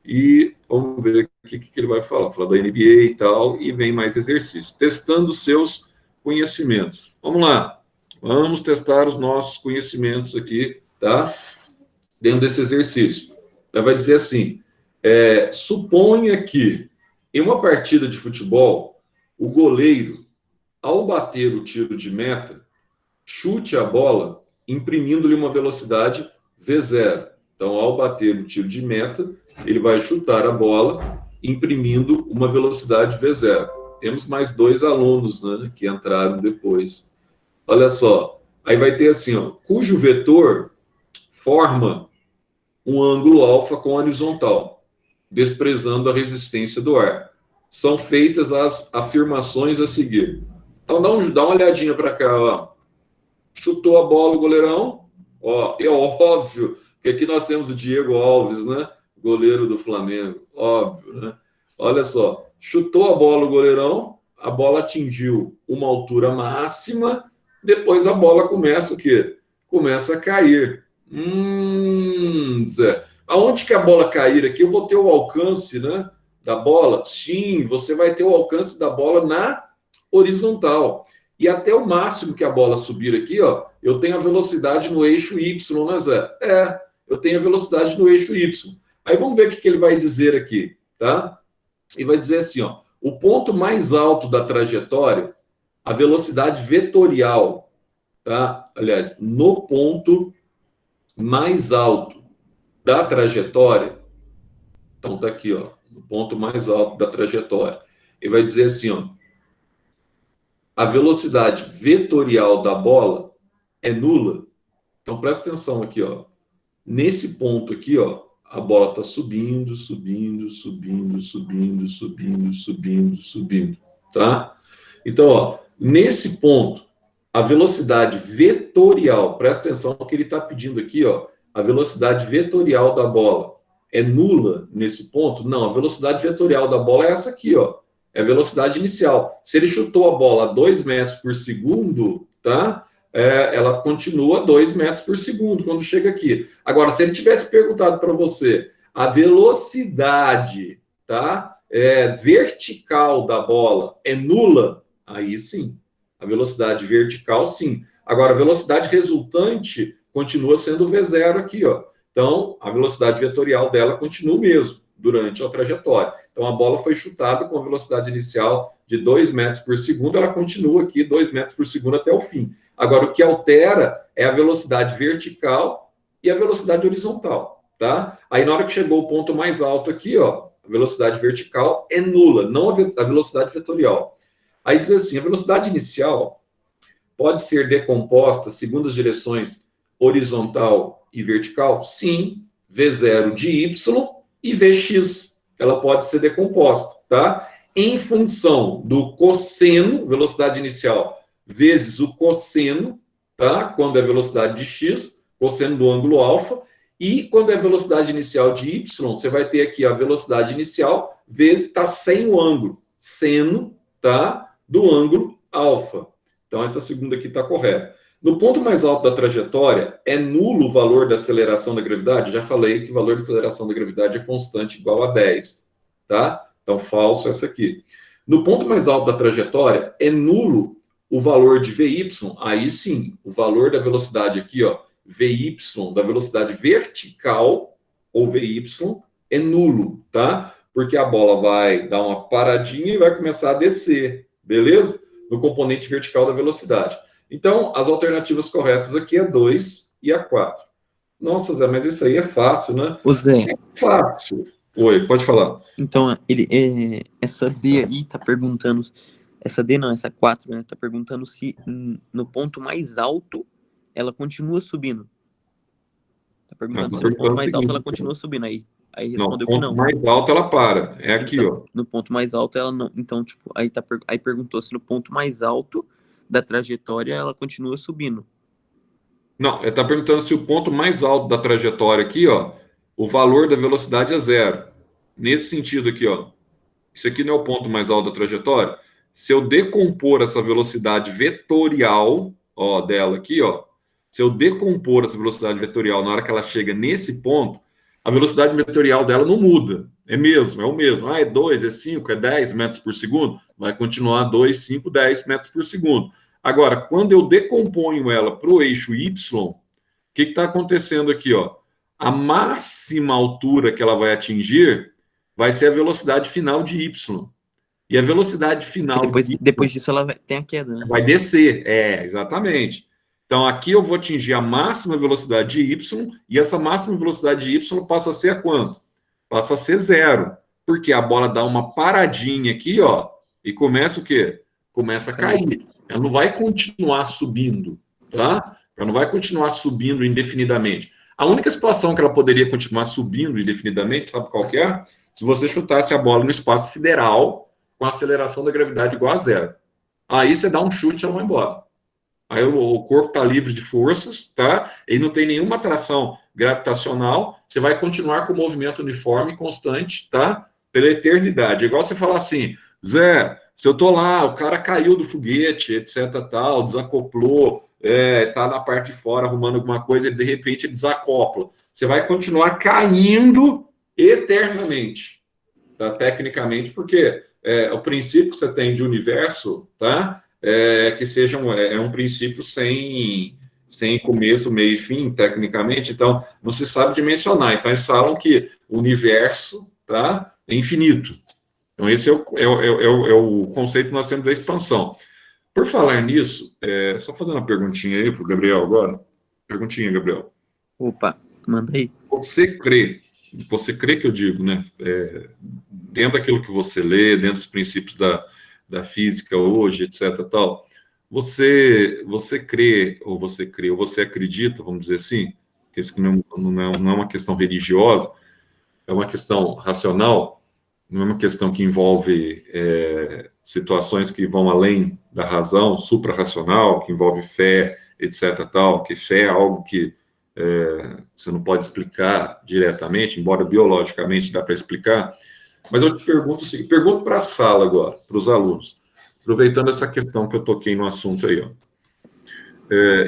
e vamos ver o que ele vai falar. Falar da NBA e tal, e vem mais exercício. Testando seus conhecimentos. Vamos lá. Vamos testar os nossos conhecimentos aqui, tá? Dentro desse exercício. Ela vai dizer assim, suponha que em uma partida de futebol, o goleiro, ao bater o tiro de meta, chute a bola, imprimindo-lhe uma velocidade V0. Então, ao bater o tiro de meta, ele vai chutar a bola, imprimindo uma velocidade V0. Temos mais 2 alunos, né, que entraram depois. Olha só, aí vai ter assim, ó, cujo vetor forma um ângulo alfa com horizontal, desprezando a resistência do ar. São feitas as afirmações a seguir. Então, dá uma olhadinha para cá, ó. Chutou a bola o goleirão, ó, é óbvio que aqui nós temos o Diego Alves, né? Goleiro do Flamengo, óbvio, né? Olha só, chutou a bola o goleirão, a bola atingiu uma altura máxima, depois a bola começa o quê? Começa a cair. Zé. Aonde que a bola cair aqui, eu vou ter o alcance, né, da bola? Sim, você vai ter o alcance da bola na horizontal. E até o máximo que a bola subir aqui, ó, eu tenho a velocidade no eixo Y, né, Zé? Eu tenho a velocidade no eixo Y. Aí vamos ver o que ele vai dizer aqui, tá? Ele vai dizer assim, ó, o ponto mais alto da trajetória, a velocidade vetorial, tá? Aliás, no ponto mais alto da trajetória, então tá aqui, ó, no ponto mais alto da trajetória. Ele vai dizer assim, ó, a velocidade vetorial da bola é nula. Então presta atenção aqui, ó. Nesse ponto aqui, ó, a bola está subindo, subindo, subindo, subindo, subindo, subindo, subindo, tá? Então, ó, nesse ponto, a velocidade vetorial, presta atenção no que ele está pedindo aqui, ó, a velocidade vetorial da bola é nula nesse ponto? Não, a velocidade vetorial da bola é essa aqui, ó, é a velocidade inicial. Se ele chutou a bola a 2 metros por segundo, tá? Ela continua 2 metros por segundo quando chega aqui. Agora, se ele tivesse perguntado para você a velocidade, tá, vertical da bola é nula, aí sim, a velocidade vertical sim. Agora, a velocidade resultante continua sendo V0 aqui, ó. Então, a velocidade vetorial dela continua o mesmo durante a trajetória. Então, a bola foi chutada com a velocidade inicial de 2 metros por segundo, ela continua aqui 2 metros por segundo até o fim. Agora, o que altera é a velocidade vertical e a velocidade horizontal, tá? Aí, na hora que chegou o ponto mais alto aqui, ó, a velocidade vertical é nula, não a velocidade vetorial. Aí diz assim, a velocidade inicial pode ser decomposta segundo as direções horizontal e vertical? Sim, V0 de Y e Vx. Ela pode ser decomposta, tá? Em função do cosseno, velocidade inicial, vezes o cosseno, tá? Quando é velocidade de x, cosseno do ângulo alfa, e quando é velocidade inicial de y, você vai ter aqui a velocidade inicial vezes está sem o ângulo, seno, tá? Do ângulo alfa. Então, essa segunda aqui está correta. No ponto mais alto da trajetória, é nulo o valor da aceleração da gravidade? Já falei que o valor da aceleração da gravidade é constante igual a 10, tá? Então, falso essa aqui. No ponto mais alto da trajetória, é nulo o valor de VY, aí sim, o valor da velocidade aqui, ó, VY, da velocidade vertical, ou VY, é nulo, tá? Porque a bola vai dar uma paradinha e vai começar a descer, beleza? No componente vertical da velocidade. Então, as alternativas corretas aqui é 2 e a 4. Nossa, Zé, mas isso aí é fácil, né? Ô Zé. É fácil. Oi, pode falar. Então, essa D aí tá perguntando, essa D não, essa 4, né, tá perguntando se no ponto mais alto ela continua subindo. Tá perguntando se no ponto mais alto ela continua subindo, aí respondeu que não. No ponto mais alto ela para, é aqui, então, ó. No ponto mais alto ela não, então, tipo, aí perguntou se no ponto mais alto da trajetória ela continua subindo. Não, ele está perguntando se o ponto mais alto da trajetória aqui, ó, o valor da velocidade é 0. Nesse sentido aqui, ó, isso aqui não é o ponto mais alto da trajetória. Se eu decompor essa velocidade vetorial, ó, dela aqui, ó, se eu decompor essa velocidade vetorial na hora que ela chega nesse ponto, a velocidade vetorial dela não muda. É o mesmo. Ah, é 2, é 5, é 10 metros por segundo? Vai continuar 2, 5, 10 metros por segundo. Agora, quando eu decomponho ela para o eixo Y, o que está acontecendo aqui, ó? A máxima altura que ela vai atingir vai ser a velocidade final de Y. E a velocidade final... Depois disso ela tem a queda, né? Vai descer, exatamente. Então, aqui eu vou atingir a máxima velocidade de Y, e essa máxima velocidade de Y passa a ser a quanto? Passa a ser 0. Porque a bola dá uma paradinha aqui, ó, e começa o quê? Começa a cair. Ela não vai continuar subindo, tá? Ela não vai continuar subindo indefinidamente. A única situação que ela poderia continuar subindo indefinidamente, sabe qual que é? Se você chutasse a bola no espaço sideral com a aceleração da gravidade igual a 0. Aí você dá um chute e ela vai embora. Aí o corpo está livre de forças, tá? Ele não tem nenhuma atração gravitacional, você vai continuar com o movimento uniforme constante, tá? Pela eternidade. É igual você falar assim, Zé, se eu tô lá, o cara caiu do foguete, etc, tal, desacoplou, tá na parte de fora arrumando alguma coisa, e de repente ele desacopla. Você vai continuar caindo eternamente, tá? Tecnicamente, porque o princípio que você tem de universo, tá? Que seja um princípio sem começo, meio e fim, tecnicamente, então não se sabe dimensionar. Então eles falam que o universo, tá, é infinito. Então, esse é o conceito que nós temos da expansão. Por falar nisso, só fazendo uma perguntinha aí para o Gabriel agora. Perguntinha, Gabriel. Opa, manda aí. Você crê que eu digo, né? Dentro daquilo que você lê, dentro dos princípios da física hoje, etc. Tal, você crê, ou você acredita, vamos dizer assim, que isso não é uma questão religiosa, é uma questão racional, não é uma questão que envolve situações que vão além da razão, suprarracional, que envolve fé, etc. Tal, que fé é algo que você não pode explicar diretamente, embora biologicamente dá para explicar. Mas eu te pergunto assim, pergunto para a sala agora, para os alunos, aproveitando essa questão que eu toquei no assunto aí.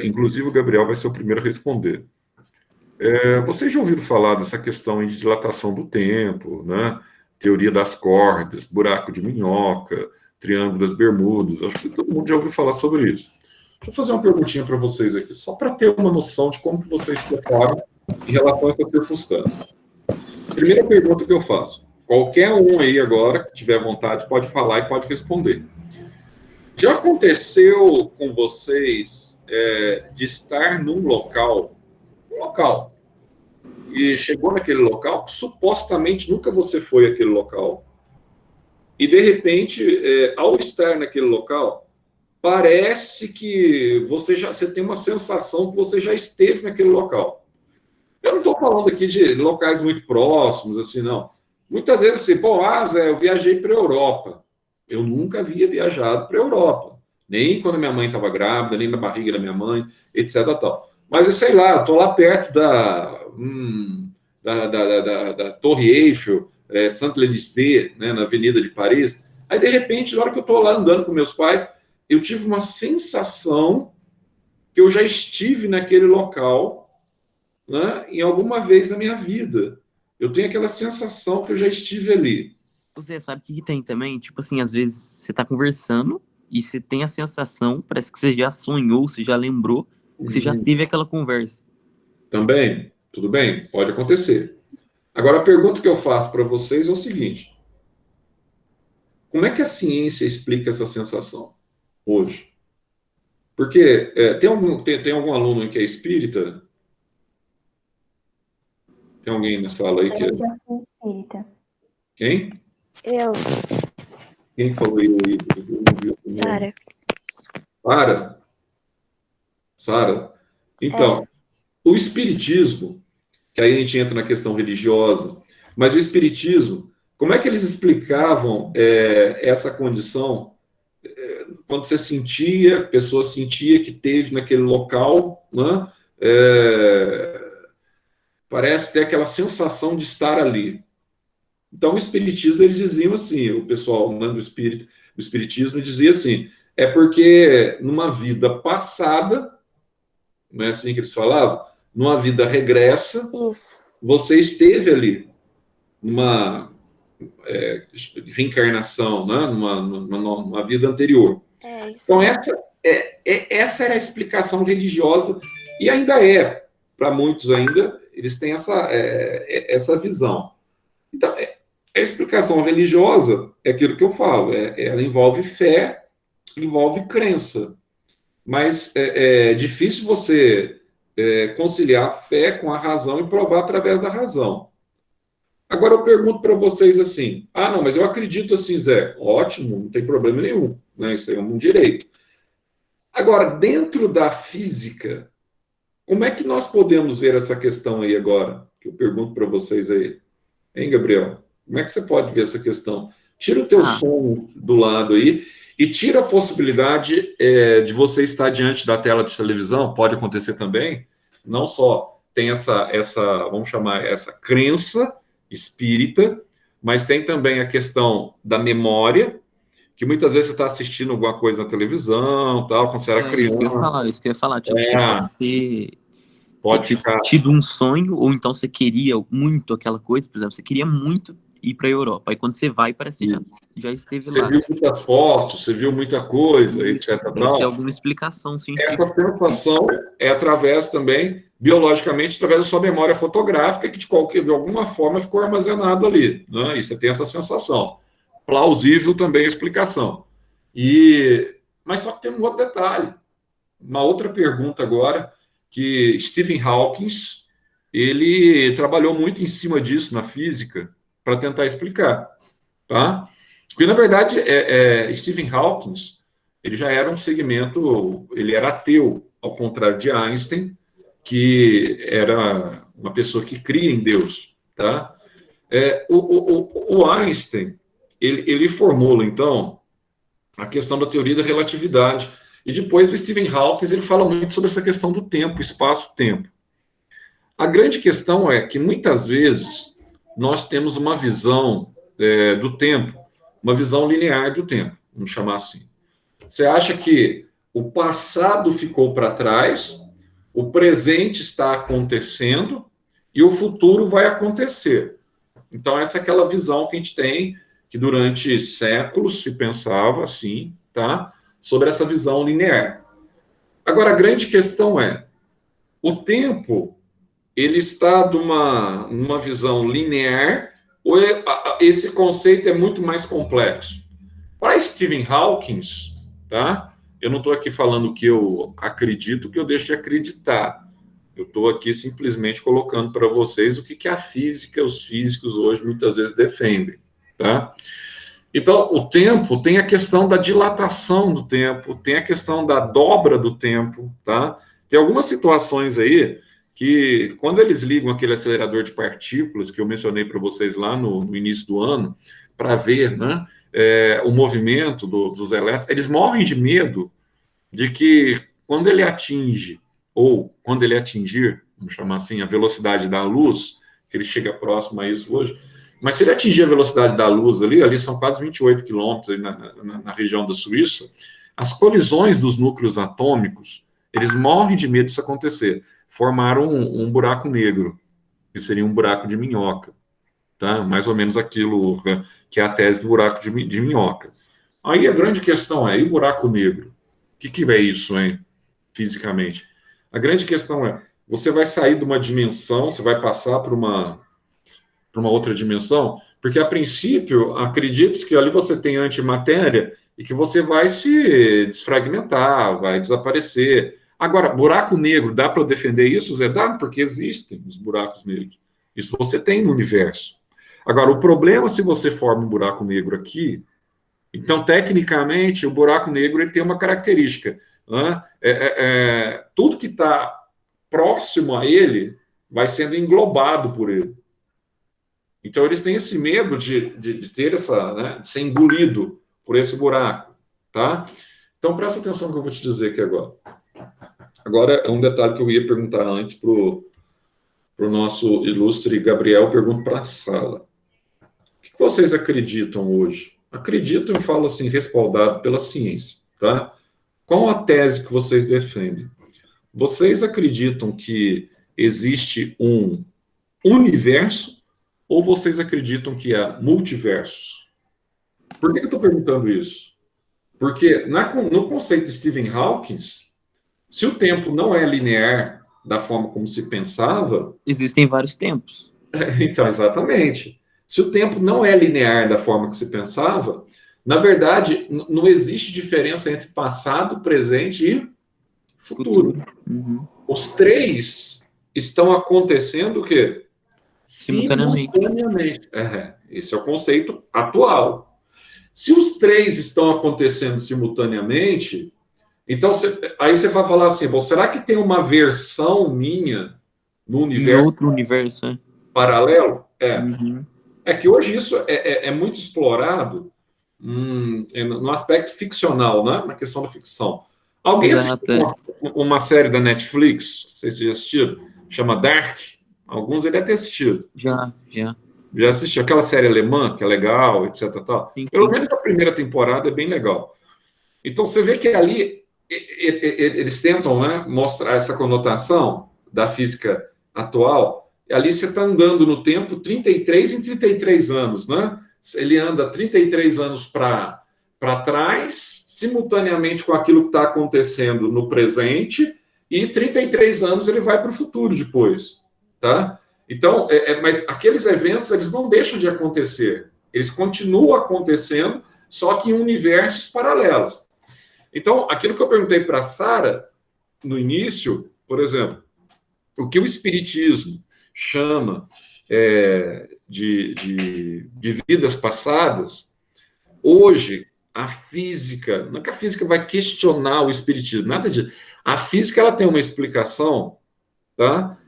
Inclusive o Gabriel vai ser o primeiro a responder. Vocês já ouviram falar dessa questão aí de dilatação do tempo, né? Teoria das cordas, buraco de minhoca, triângulo das Bermudas? Acho que todo mundo já ouviu falar sobre isso. Deixa eu fazer uma perguntinha para vocês aqui, só para ter uma noção de como que vocês se preparam em relação a essa circunstância. Primeira pergunta que eu faço. Qualquer um aí agora, que tiver vontade, pode falar e pode responder. Já aconteceu com vocês de estar num local, e chegou naquele local, que supostamente nunca você foi àquele local, e de repente, ao estar naquele local, parece que você tem uma sensação que você já esteve naquele local. Eu não estou falando aqui de locais muito próximos, assim, não. Muitas vezes assim, Zé, eu viajei para a Europa. Eu nunca havia viajado para a Europa. Nem quando minha mãe estava grávida, nem na barriga da minha mãe, etc. Tal. Mas, sei lá, eu estou lá perto da Torre Eiffel, Saint-Élysée, né, na Avenida de Paris. Aí, de repente, na hora que eu estou lá andando com meus pais, eu tive uma sensação que eu já estive naquele local, né, em alguma vez na minha vida. Eu tenho aquela sensação que eu já estive ali. Você sabe o que tem também? Tipo assim, às vezes você tá conversando e você tem a sensação, parece que você já sonhou, você já lembrou, que você já teve aquela conversa. Também, tudo bem, pode acontecer. Agora, a pergunta que eu faço para vocês é o seguinte: como é que a ciência explica essa sensação hoje? Porque tem algum aluno que é espírita? Tem alguém na sala aí que é... Eu já fui espírita. Quem? Eu, Quem falou eu aí? Sara. Sara? Então, o espiritismo, que aí a gente entra na questão religiosa, mas o espiritismo, como é que eles explicavam essa condição quando você sentia, a pessoa sentia que teve naquele local, né? Parece ter aquela sensação de estar ali. Então, o espiritismo, eles diziam assim, o pessoal, né, do espiritismo dizia assim, é porque numa vida passada, não é assim que eles falavam? Numa vida regressa, Isso. você esteve ali, numa reencarnação, né, numa vida anterior. Isso. Então, essa era a explicação religiosa, e ainda para muitos ainda, eles têm essa visão. Então, a explicação religiosa é aquilo que eu falo, ela envolve fé, envolve crença. Mas é difícil você conciliar a fé com a razão e provar através da razão. Agora eu pergunto para vocês assim, não, mas eu acredito assim, Zé, ótimo, não tem problema nenhum, né? Isso aí é um direito. Agora, dentro da física, como é que nós podemos ver essa questão aí agora? Que eu pergunto para vocês aí. Hein, Gabriel? Como é que você pode ver essa questão? Tira o teu som do lado aí e tira a possibilidade de você estar diante da tela de televisão, pode acontecer também, não só tem essa vamos chamar, essa crença espírita, mas tem também a questão da memória, que muitas vezes você está assistindo alguma coisa na televisão, tal, quando você era criança. Isso que eu ia falar. Tipo, você pode ter tido um sonho, ou então você queria muito aquela coisa, por exemplo, você queria muito ir para a Europa. Aí quando você vai, parece que já esteve lá. Você viu muitas fotos, você viu muita coisa, etc. Tem alguma explicação científica. Essa sensação é através também, biologicamente, através da sua memória fotográfica, que de alguma forma ficou armazenado ali. Né? E você tem essa sensação. plausível também a explicação. Mas só que tem um outro detalhe. Uma outra pergunta agora, que Stephen Hawking, ele trabalhou muito em cima disso na física para tentar explicar, tá? Porque, na verdade, Stephen Hawking, ele já era um segmento, ele era ateu, ao contrário de Einstein, que era uma pessoa que cria em Deus, tá? O Einstein, ele formula, então, a questão da teoria da relatividade. E depois o Stephen Hawking, ele fala muito sobre essa questão do tempo, espaço-tempo. A grande questão é que, muitas vezes, nós temos uma visão do tempo, uma visão linear do tempo, vamos chamar assim. Você acha que o passado ficou para trás, o presente está acontecendo e o futuro vai acontecer. Então, essa é aquela visão que a gente tem, que durante séculos se pensava assim, tá? Sobre essa visão linear. Agora, a grande questão é, o tempo, ele está numa visão linear, ou esse conceito é muito mais complexo? Para Stephen Hawking, tá? Eu não estou aqui falando que eu acredito, que eu deixo de acreditar. Eu estou aqui simplesmente colocando para vocês o que a física, os físicos hoje muitas vezes defendem, tá? Então, o tempo tem a questão da dilatação do tempo, tem a questão da dobra do tempo, tá? Tem algumas situações aí que, quando eles ligam aquele acelerador de partículas que eu mencionei para vocês lá no início do ano, para ver, né, o movimento dos elétrons, eles morrem de medo de que, quando ele atinge, ou quando ele atingir, vamos chamar assim, a velocidade da luz, que ele chega próximo a isso hoje, mas se ele atingir a velocidade da luz ali são quase 28 quilômetros na região da Suíça, as colisões dos núcleos atômicos, eles morrem de medo disso acontecer. Formaram um buraco negro, que seria um buraco de minhoca, tá? Mais ou menos aquilo que é a tese do buraco de minhoca. Aí a grande questão é, e o buraco negro? O que é isso, hein, fisicamente? A grande questão é, você vai sair de uma dimensão, você vai passar para uma outra dimensão, porque, a princípio, acredita-se que ali você tem antimatéria e que você vai se desfragmentar, vai desaparecer. Agora, buraco negro, dá para defender isso, Zé? Dá, porque existem os buracos negros. Isso você tem no universo. Agora, o problema, se você forma um buraco negro aqui, então, tecnicamente, o buraco negro ele tem uma característica, né? Tudo que está próximo a ele vai sendo englobado por ele. Então, eles têm esse medo de ter de ser engolido por esse buraco, tá? Então, presta atenção no que eu vou te dizer aqui agora. Agora, é um detalhe que eu ia perguntar antes para o nosso ilustre Gabriel, pergunto para a sala. O que vocês acreditam hoje? Acreditam, eu falo assim, respaldado pela ciência, tá? Qual a tese que vocês defendem? Vocês acreditam que existe um universo ou vocês acreditam que há multiversos? Por que eu estou perguntando isso? Porque no conceito de Stephen Hawking, se o tempo não é linear da forma como se pensava... Existem vários tempos. Então, exatamente. Se o tempo não é linear da forma que se pensava, na verdade, não existe diferença entre passado, presente e futuro. Uhum. Os três estão acontecendo o quê? Simultaneamente. Esse é o conceito atual. Se os três estão acontecendo simultaneamente, então aí você vai falar assim, bom, será que tem uma versão minha no universo? Em outro universo, paralelo? Uhum. É que hoje isso é muito explorado no aspecto ficcional, né? Na questão da ficção. Alguém assistiu uma série da Netflix, não sei se já assistiram, chama Dark? Alguns ele deve ter assistido. Já. Já assistiu aquela série alemã, que é legal, etc. Tal. Sim. Pelo menos a primeira temporada é bem legal. Então, você vê que ali eles tentam, né, mostrar essa conotação da física atual. Ali você está andando no tempo 33 em 33 anos, né? Ele anda 33 anos para trás, simultaneamente com aquilo que está acontecendo no presente, e 33 anos ele vai para o futuro depois, tá? Então, mas aqueles eventos, eles não deixam de acontecer. Eles continuam acontecendo, só que em universos paralelos. Então, aquilo que eu perguntei para a Sara no início, por exemplo, o que o Espiritismo chama de vidas passadas, hoje, a física, não é que a física vai questionar o Espiritismo, nada disso. A física ela tem uma explicação, tá,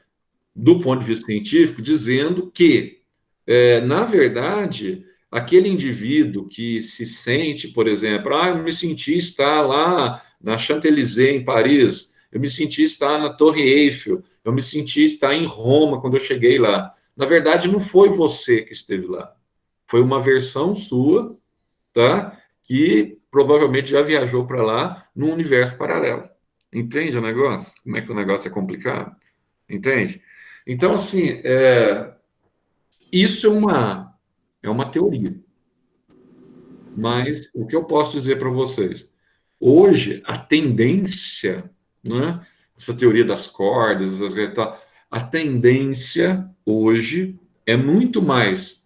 do ponto de vista científico, dizendo que, na verdade, aquele indivíduo que se sente, por exemplo, eu me senti estar lá na Champs-Élysées, em Paris, eu me senti estar na Torre Eiffel, eu me senti estar em Roma quando eu cheguei lá. Na verdade, não foi você que esteve lá. Foi uma versão sua, tá, que provavelmente já viajou para lá num universo paralelo. Entende o negócio? Como é que o negócio é complicado? Entende? Então, assim, isso é uma teoria. Mas o que eu posso dizer para vocês? Hoje, a tendência, né, essa teoria das cordas, a tendência hoje é muito mais,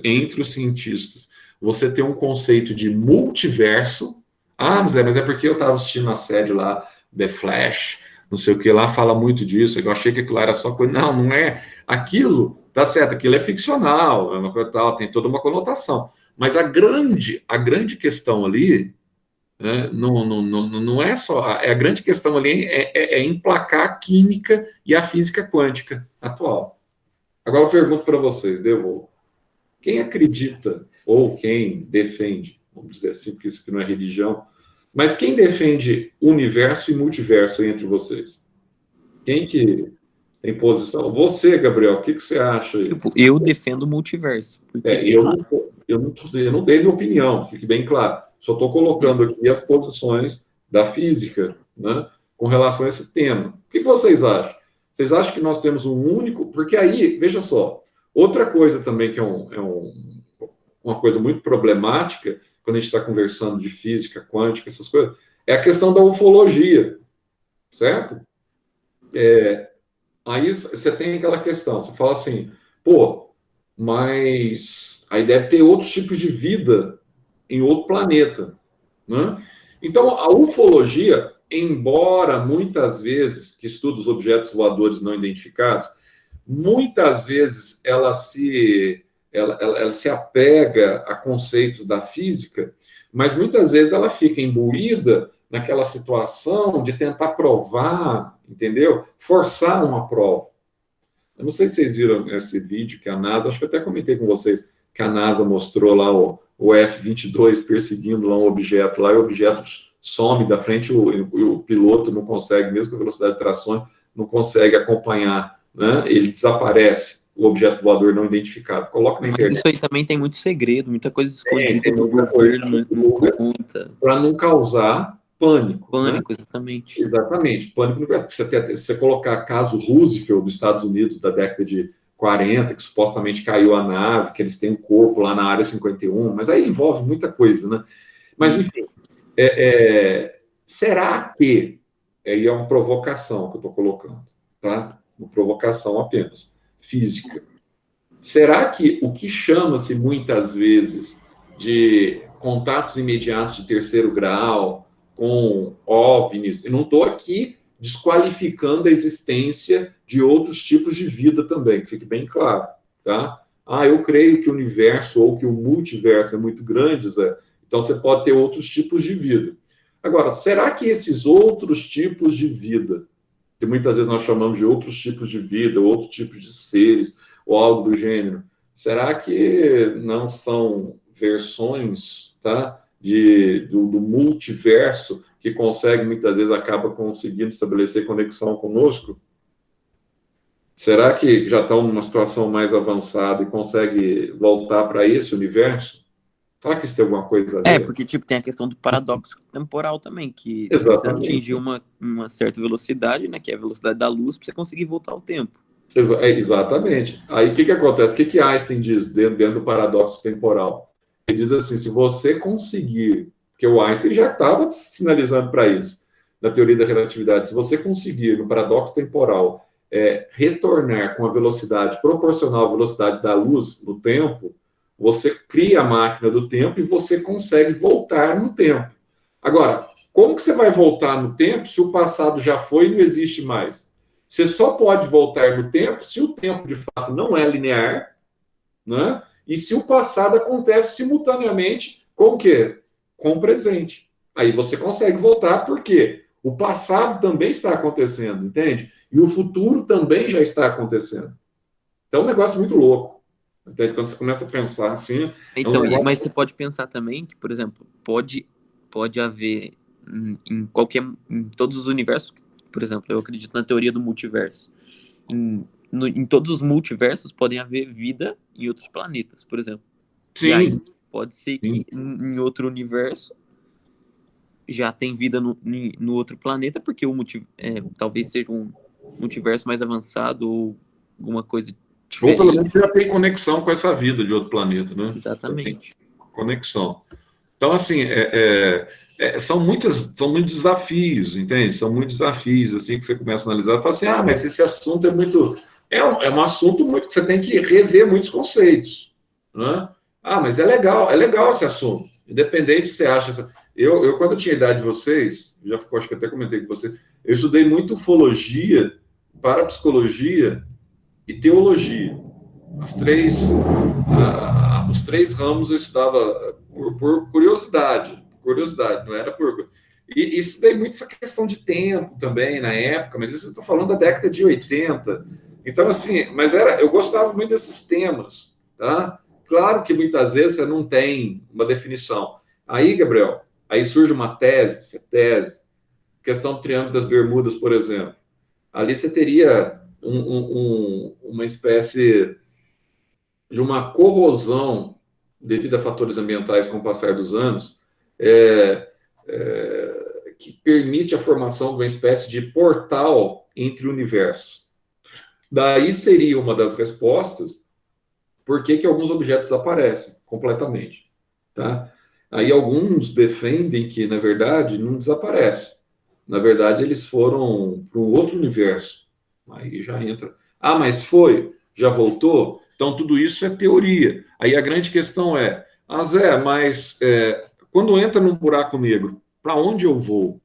entre os cientistas, você ter um conceito de multiverso. Mas é porque eu estava assistindo a série lá, The Flash, não sei o que lá, fala muito disso, eu achei que aquilo era só coisa. Não, não é. Aquilo, tá certo, aquilo é ficcional, é uma coisa tal, tem toda uma conotação. Mas a grande questão ali, né, não é só. A grande questão ali é emplacar a química e a física quântica atual. Agora eu pergunto para vocês, devolvo. Quem acredita, ou quem defende, vamos dizer assim, porque isso aqui não é religião, mas quem defende universo e multiverso entre vocês? Quem que tem posição? Você, Gabriel, o que você acha aí? Tipo, eu defendo o multiverso. Porque eu não dei minha opinião, fique bem claro. Só estou colocando aqui as posições da física, né, com relação a esse tema. O que vocês acham? Vocês acham que nós temos um único... Porque aí, veja só, outra coisa também que uma coisa muito problemática, quando a gente está conversando de física quântica, essas coisas, é a questão da ufologia, certo? Aí você tem aquela questão, você fala assim, mas aí deve ter outros tipos de vida em outro planeta, né? Então, a ufologia, embora muitas vezes, que estuda os objetos voadores não identificados, muitas vezes ela se apega a conceitos da física, mas muitas vezes ela fica imbuída naquela situação de tentar provar, entendeu? Forçar uma prova. Eu não sei se vocês viram esse vídeo que a NASA, acho que eu até comentei com vocês, que a NASA mostrou lá o F-22 perseguindo lá um objeto, lá e o objeto some da frente, o piloto não consegue, mesmo com a velocidade de tração, não consegue acompanhar, né? Ele desaparece, o objeto voador não identificado. Coloca na internet. Mas isso aí também tem muito segredo, muita coisa escondida do governo, não conta. Para não causar pânico. Pânico, né? exatamente. Exatamente. Pânico não é. Se você colocar caso Roosevelt dos Estados Unidos da década de 40, que supostamente caiu a nave, que eles têm um corpo lá na área 51, mas aí envolve muita coisa, né? Mas, enfim, será que... Aí é uma provocação que eu estou colocando, tá? Uma provocação apenas, física. Será que o que chama-se muitas vezes de contatos imediatos de terceiro grau com OVNIs, eu não estou aqui desqualificando a existência de outros tipos de vida também, que fique bem claro, tá? Eu creio que o universo ou que o multiverso é muito grande, Zé, então você pode ter outros tipos de vida. Agora, será que esses outros tipos de vida, que muitas vezes nós chamamos de outros tipos de vida, outros tipos de seres, ou algo do gênero, será que não são versões, tá, do multiverso que consegue, muitas vezes, acaba conseguindo estabelecer conexão conosco? Será que já estão numa situação mais avançada e consegue voltar para esse universo? Será que isso tem alguma coisa a ver? Porque tipo, tem a questão do paradoxo temporal também, que Exatamente. você atingir uma certa velocidade, né, que é a velocidade da luz, para você conseguir voltar ao tempo. Exatamente. Aí o que acontece? O que Einstein diz dentro do paradoxo temporal? Ele diz assim, se você conseguir, porque o Einstein já estava sinalizando para isso, na teoria da relatividade, se você conseguir, no paradoxo temporal, retornar com a velocidade proporcional à velocidade da luz no tempo, Você cria a máquina do tempo e você consegue voltar no tempo. Agora, como que você vai voltar no tempo se o passado já foi e não existe mais? Você só pode voltar no tempo se o tempo, de fato, não é linear, né? E se o passado acontece simultaneamente com o quê? Com o presente. Aí você consegue voltar, porque o passado também está acontecendo, entende? E o futuro também já está acontecendo. Então é um negócio muito louco. Entende? Quando você começa a pensar assim... Então, negócio... mas você pode pensar também que, por exemplo, pode haver em todos os universos, por exemplo, eu acredito na teoria do multiverso. Em todos os multiversos podem haver vida em outros planetas, por exemplo. Sim. E aí pode ser que em outro universo já tem vida no outro planeta, porque talvez seja um multiverso mais avançado ou alguma coisa diferente. Ou pelo menos já tem conexão com essa vida de outro planeta, né? Exatamente. Conexão. Então, assim, são muitos desafios, entende? São muitos desafios, assim, que você começa a analisar e fala assim, mas esse assunto é muito... É um assunto muito que você tem que rever muitos conceitos, né? Mas é legal esse assunto. Independente se você acha... Eu, quando eu tinha a idade de vocês, acho que até comentei com vocês, eu estudei muito ufologia, parapsicologia e teologia. Os três ramos eu estudava por curiosidade, não era por... E estudei muito essa questão de tempo também, na época, mas isso eu estou falando da década de 80. Então, assim, eu gostava muito desses temas, tá? Claro que muitas vezes você não tem uma definição. Aí, Gabriel, aí surge uma tese, questão do Triângulo das Bermudas, por exemplo. Ali você teria uma espécie de uma corrosão devido a fatores ambientais com o passar dos anos, que permite a formação de uma espécie de portal entre universos. Daí seria uma das respostas por que alguns objetos desaparecem completamente. Tá? Aí alguns defendem que, na verdade, não desaparecem. Na verdade, eles foram para um outro universo. Aí já entra... mas já voltou? Então, tudo isso é teoria. Aí a grande questão é, Zé, mas quando entra num buraco negro, para onde eu vou?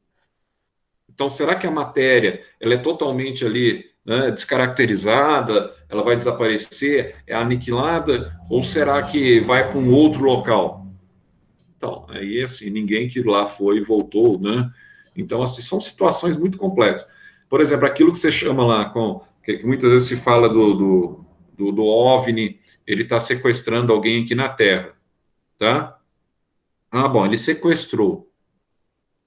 Então, será que a matéria ela é totalmente ali, né, descaracterizada, ela vai desaparecer, é aniquilada, ou será que vai para um outro local? Então, aí, assim, ninguém que lá foi e voltou, né? Então, assim, são situações muito complexas. Por exemplo, aquilo que você chama lá, que muitas vezes se fala do OVNI, ele está sequestrando alguém aqui na Terra, tá? Bom, ele sequestrou.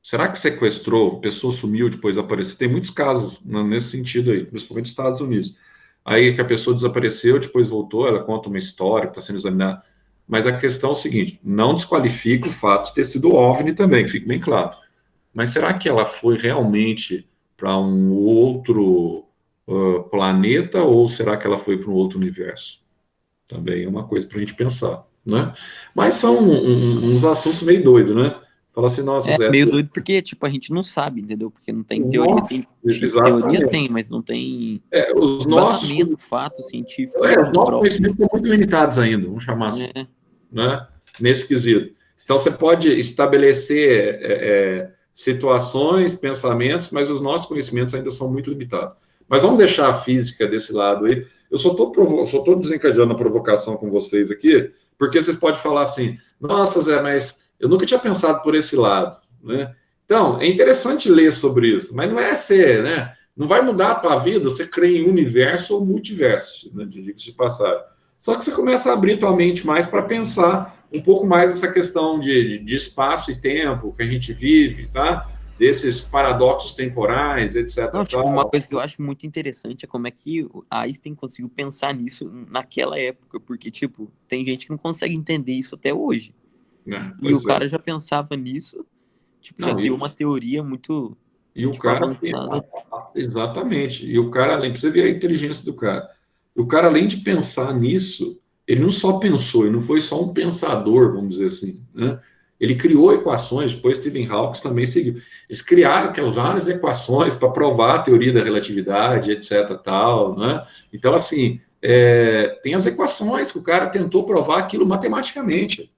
Será que sequestrou, a pessoa sumiu, depois apareceu? Tem muitos casos nesse sentido aí, principalmente nos Estados Unidos. Aí que a pessoa desapareceu, depois voltou, ela conta uma história que está sendo examinada. Mas a questão é o seguinte, não desqualifica o fato de ter sido OVNI também, fique bem claro. Mas será que ela foi realmente para um outro planeta ou será que ela foi para um outro universo? Também é uma coisa para a gente pensar, né? Mas são uns assuntos meio doidos, né? Fala assim, nossa, Zé... meio doido porque, tipo, a gente não sabe, entendeu? Porque não tem teoria científica. Teoria tem, mas não tem os nossos fatos científicos. Os nossos conhecimentos são muito limitados ainda, vamos chamar assim, né? Nesse quesito. Então, você pode estabelecer situações, pensamentos, mas os nossos conhecimentos ainda são muito limitados. Mas vamos deixar a física desse lado aí. Eu só estou desencadeando a provocação com vocês aqui, porque vocês podem falar assim, nossa, Zé, mas eu nunca tinha pensado por esse lado, né? Então, é interessante ler sobre isso, mas não é ser, né? Não vai mudar a tua vida você crê em universo ou multiverso, né? De passar. Só que você começa a abrir tua mente mais para pensar um pouco mais essa questão de espaço e tempo que a gente vive, tá? Desses paradoxos temporais, etc. Não, tipo, uma coisa que eu acho muito interessante é como é que Einstein conseguiu pensar nisso naquela época, porque, tipo, tem gente que não consegue entender isso até hoje. E o cara já pensava nisso, tipo, já deu uma teoria muito avançada. Exatamente. E o cara, além de você ver a inteligência do cara, o cara, além de pensar nisso, ele não só pensou, ele não foi só um pensador, vamos dizer assim, né? Ele criou equações, depois Stephen Hawking também seguiu. Eles criaram várias equações para provar a teoria da relatividade, etc. tal, né? Então, assim, tem as equações que o cara tentou provar aquilo matematicamente.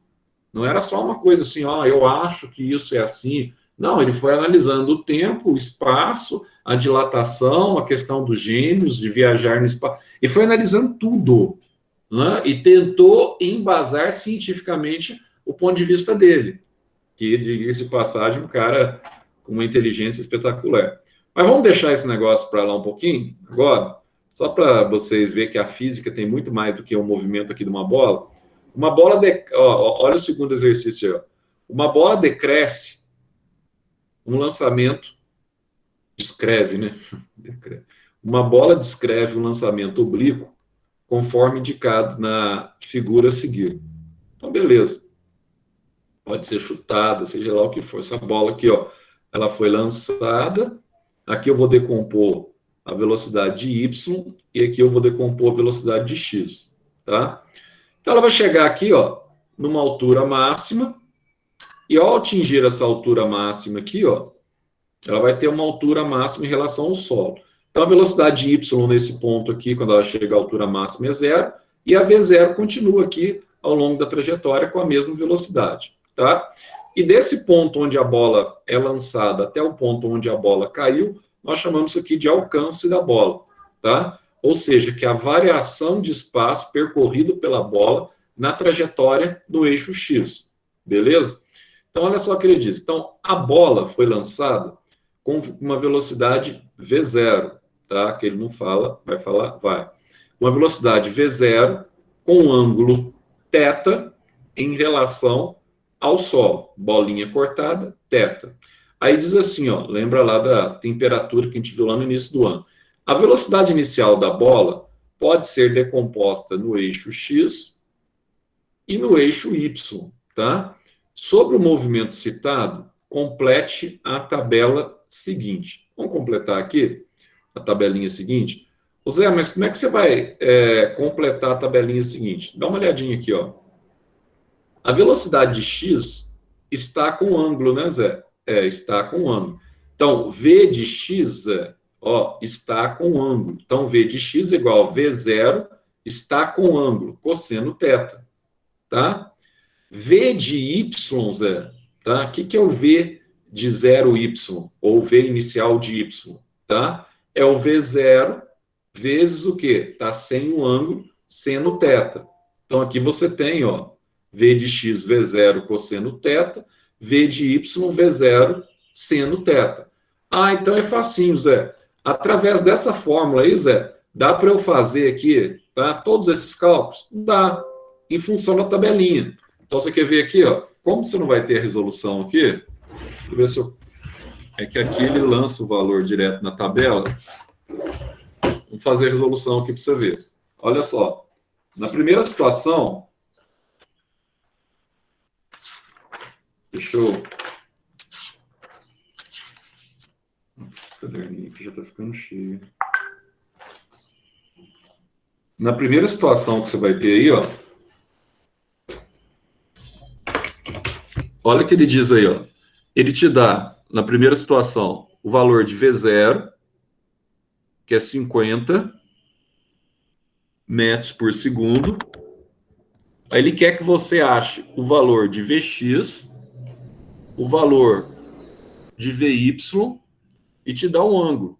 Não era só uma coisa assim, ó, eu acho que isso é assim. Não, ele foi analisando o tempo, o espaço, a dilatação, a questão dos gêmeos, de viajar no espaço, e foi analisando tudo, né? E tentou embasar cientificamente o ponto de vista dele, que, diga-se de passagem, um cara com uma inteligência espetacular. Mas vamos deixar esse negócio para lá um pouquinho, agora, só para vocês verem que a física tem muito mais do que o movimento aqui de uma bola. Uma bola, olha o segundo exercício aí, ó. Uma bola decresce um lançamento, descreve, né? Uma bola descreve um lançamento oblíquo conforme indicado na figura a seguir. Então, beleza. Pode ser chutada, seja lá o que for. Essa bola aqui, ó, ela foi lançada. Aqui eu vou decompor a velocidade de y e aqui eu vou decompor a velocidade de x, tá? Então, ela vai chegar aqui, ó, numa altura máxima e ao atingir essa altura máxima aqui, ó, ela vai ter uma altura máxima em relação ao solo. Então, a velocidade y nesse ponto aqui, quando ela chega à altura máxima, é zero, e a v0 continua aqui ao longo da trajetória com a mesma velocidade, tá? E desse ponto onde a bola é lançada até o ponto onde a bola caiu, nós chamamos isso aqui de alcance da bola, tá? Ou seja, que a variação de espaço percorrido pela bola na trajetória do eixo X, beleza? Então, olha só o que ele diz. Então, a bola foi lançada com uma velocidade V0, tá? Que ele não fala, vai falar, vai. Uma velocidade V0 com um ângulo θ em relação ao solo. Bolinha cortada, θ. Aí diz assim, ó, lembra lá da temperatura que a gente viu lá no início do ano. A velocidade inicial da bola pode ser decomposta no eixo X e no eixo Y, tá? Sobre o movimento citado, complete a tabela seguinte. Vamos completar aqui a tabelinha seguinte. Ô Zé, mas como é que você vai completar a tabelinha seguinte? Dá uma olhadinha aqui, ó. A velocidade de x está com ângulo, né, Zé? Está com ângulo. Então, v de x, ó, está com ângulo. Então, v de x igual a v0 está com ângulo, cosseno θ, tá? V de y, Zé, tá? O que é o v de 0y, ou v inicial de y, tá? É o v0 vezes o quê? Está sem o ângulo, seno θ. Então, aqui você tem, ó, v de x, v0, cosseno θ, v de y, v0, seno θ. Ah, então é facinho, Zé. Através dessa fórmula aí, Zé, dá para eu fazer aqui, tá? Todos esses cálculos? Dá, em função da tabelinha. Então, você quer ver aqui, ó, como você não vai ter a resolução aqui, deixa eu ver se eu... É que aqui ele lança o valor direto na tabela. Vamos fazer a resolução aqui para você ver. Olha só. Na primeira situação... Deixa eu... Esse caderninho aqui já está ficando cheio. Na primeira situação que você vai ter aí, ó. Olha o que ele diz aí, ó. Ele te dá, na primeira situação, o valor de V0, que é 50 metros por segundo. Aí ele quer que você ache o valor de Vx, o valor de Vy e te dá um ângulo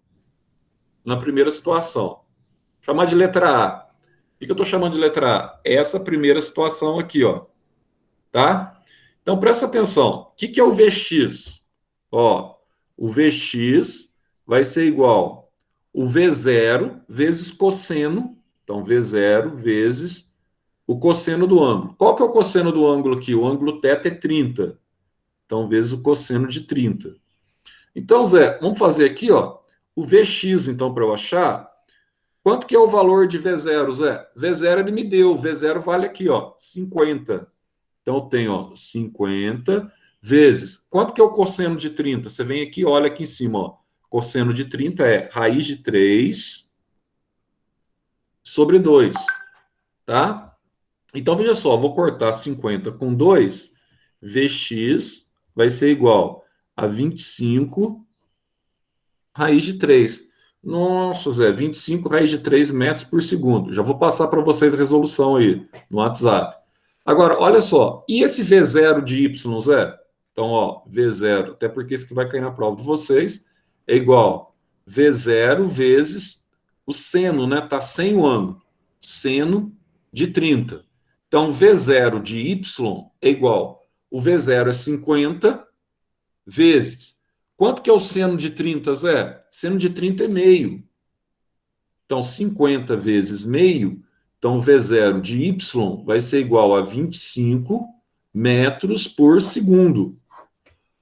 na primeira situação. Chamar de letra A. O que eu estou chamando de letra A? É essa primeira situação aqui, ó. Tá? Então, presta atenção. O que é o Vx? Ó, o Vx vai ser igual o V0 vezes cosseno. Então, V0 vezes o cosseno do ângulo. Qual que é o cosseno do ângulo aqui? O ângulo θ é 30. Então, vezes o cosseno de 30. Então, Zé, vamos fazer aqui, ó, o Vx, então, para eu achar. Quanto que é o valor de V0, Zé? V0 ele me deu. V0 vale aqui, ó, 50. Então, eu tenho, ó, 50 vezes... Quanto que é o cosseno de 30? Você vem aqui, olha aqui em cima, ó. Cosseno de 30 é raiz de 3 sobre 2, tá? Então, veja só, vou cortar 50 com 2, Vx vai ser igual a 25 raiz de 3. Nossa, Zé, 25 raiz de 3 metros por segundo. Já vou passar para vocês a resolução aí no WhatsApp. Agora, olha só, e esse V0 de Y, Zé? Então, ó, V0, até porque isso que vai cair na prova de vocês, é igual V0 vezes o seno, né? Tá sem o ângulo. Seno de 30. Então, V0 de Y é igual, o V0 é 50 vezes. Quanto que é o seno de 30, Zé? Seno de 30 é meio. Então, 50 vezes meio, então V0 de Y vai ser igual a 25 metros por segundo.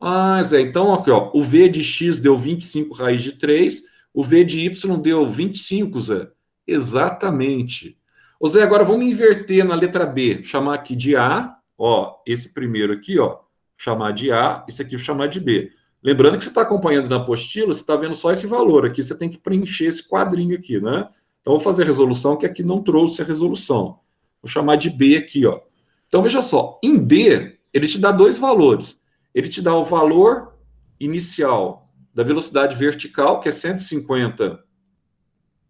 Ah, Zé, então aqui, ó, o V de X deu 25 raiz de 3, o V de Y deu 25, Zé. Exatamente. Ô, Zé, agora vamos inverter na letra B, chamar aqui de A, ó, esse primeiro aqui, ó, chamar de A, esse aqui chamar de B. Lembrando que você está acompanhando na apostila, você está vendo só esse valor aqui, você tem que preencher esse quadrinho aqui, né? Então, vou fazer a resolução, que aqui não trouxe a resolução. Vou chamar de B aqui, ó. Então, veja só, em B, ele te dá dois valores. Ele te dá o valor inicial da velocidade vertical, que é 150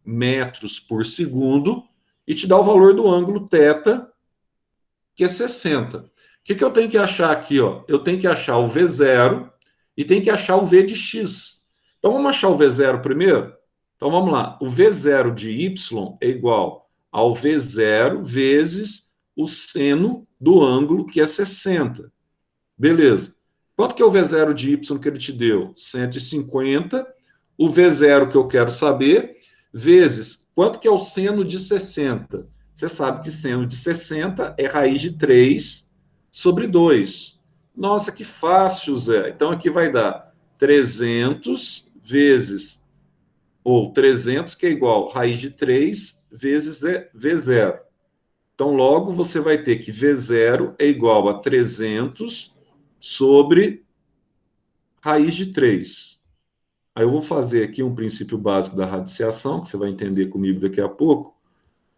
metros por segundo, e te dá o valor do ângulo θ, que é 60. O que eu tenho que achar aqui, ó? Eu tenho que achar o V0 e tenho que achar o V de X. Então, vamos achar o V0 primeiro? Então, vamos lá. O V0 de Y é igual ao V0 vezes o seno do ângulo, que é 60. Beleza. Quanto que é o V0 de Y que ele te deu? 150. O V0 que eu quero saber, vezes quanto que é o seno de 60? Você sabe que seno de 60 é raiz de 3 sobre 2. Nossa, que fácil, Zé. Então, aqui vai dar 300 vezes, ou 300, que é igual a raiz de 3 vezes V0. Então, logo, você vai ter que V0 é igual a 300 sobre raiz de 3. Aí eu vou fazer aqui um princípio básico da radiciação, que você vai entender comigo daqui a pouco.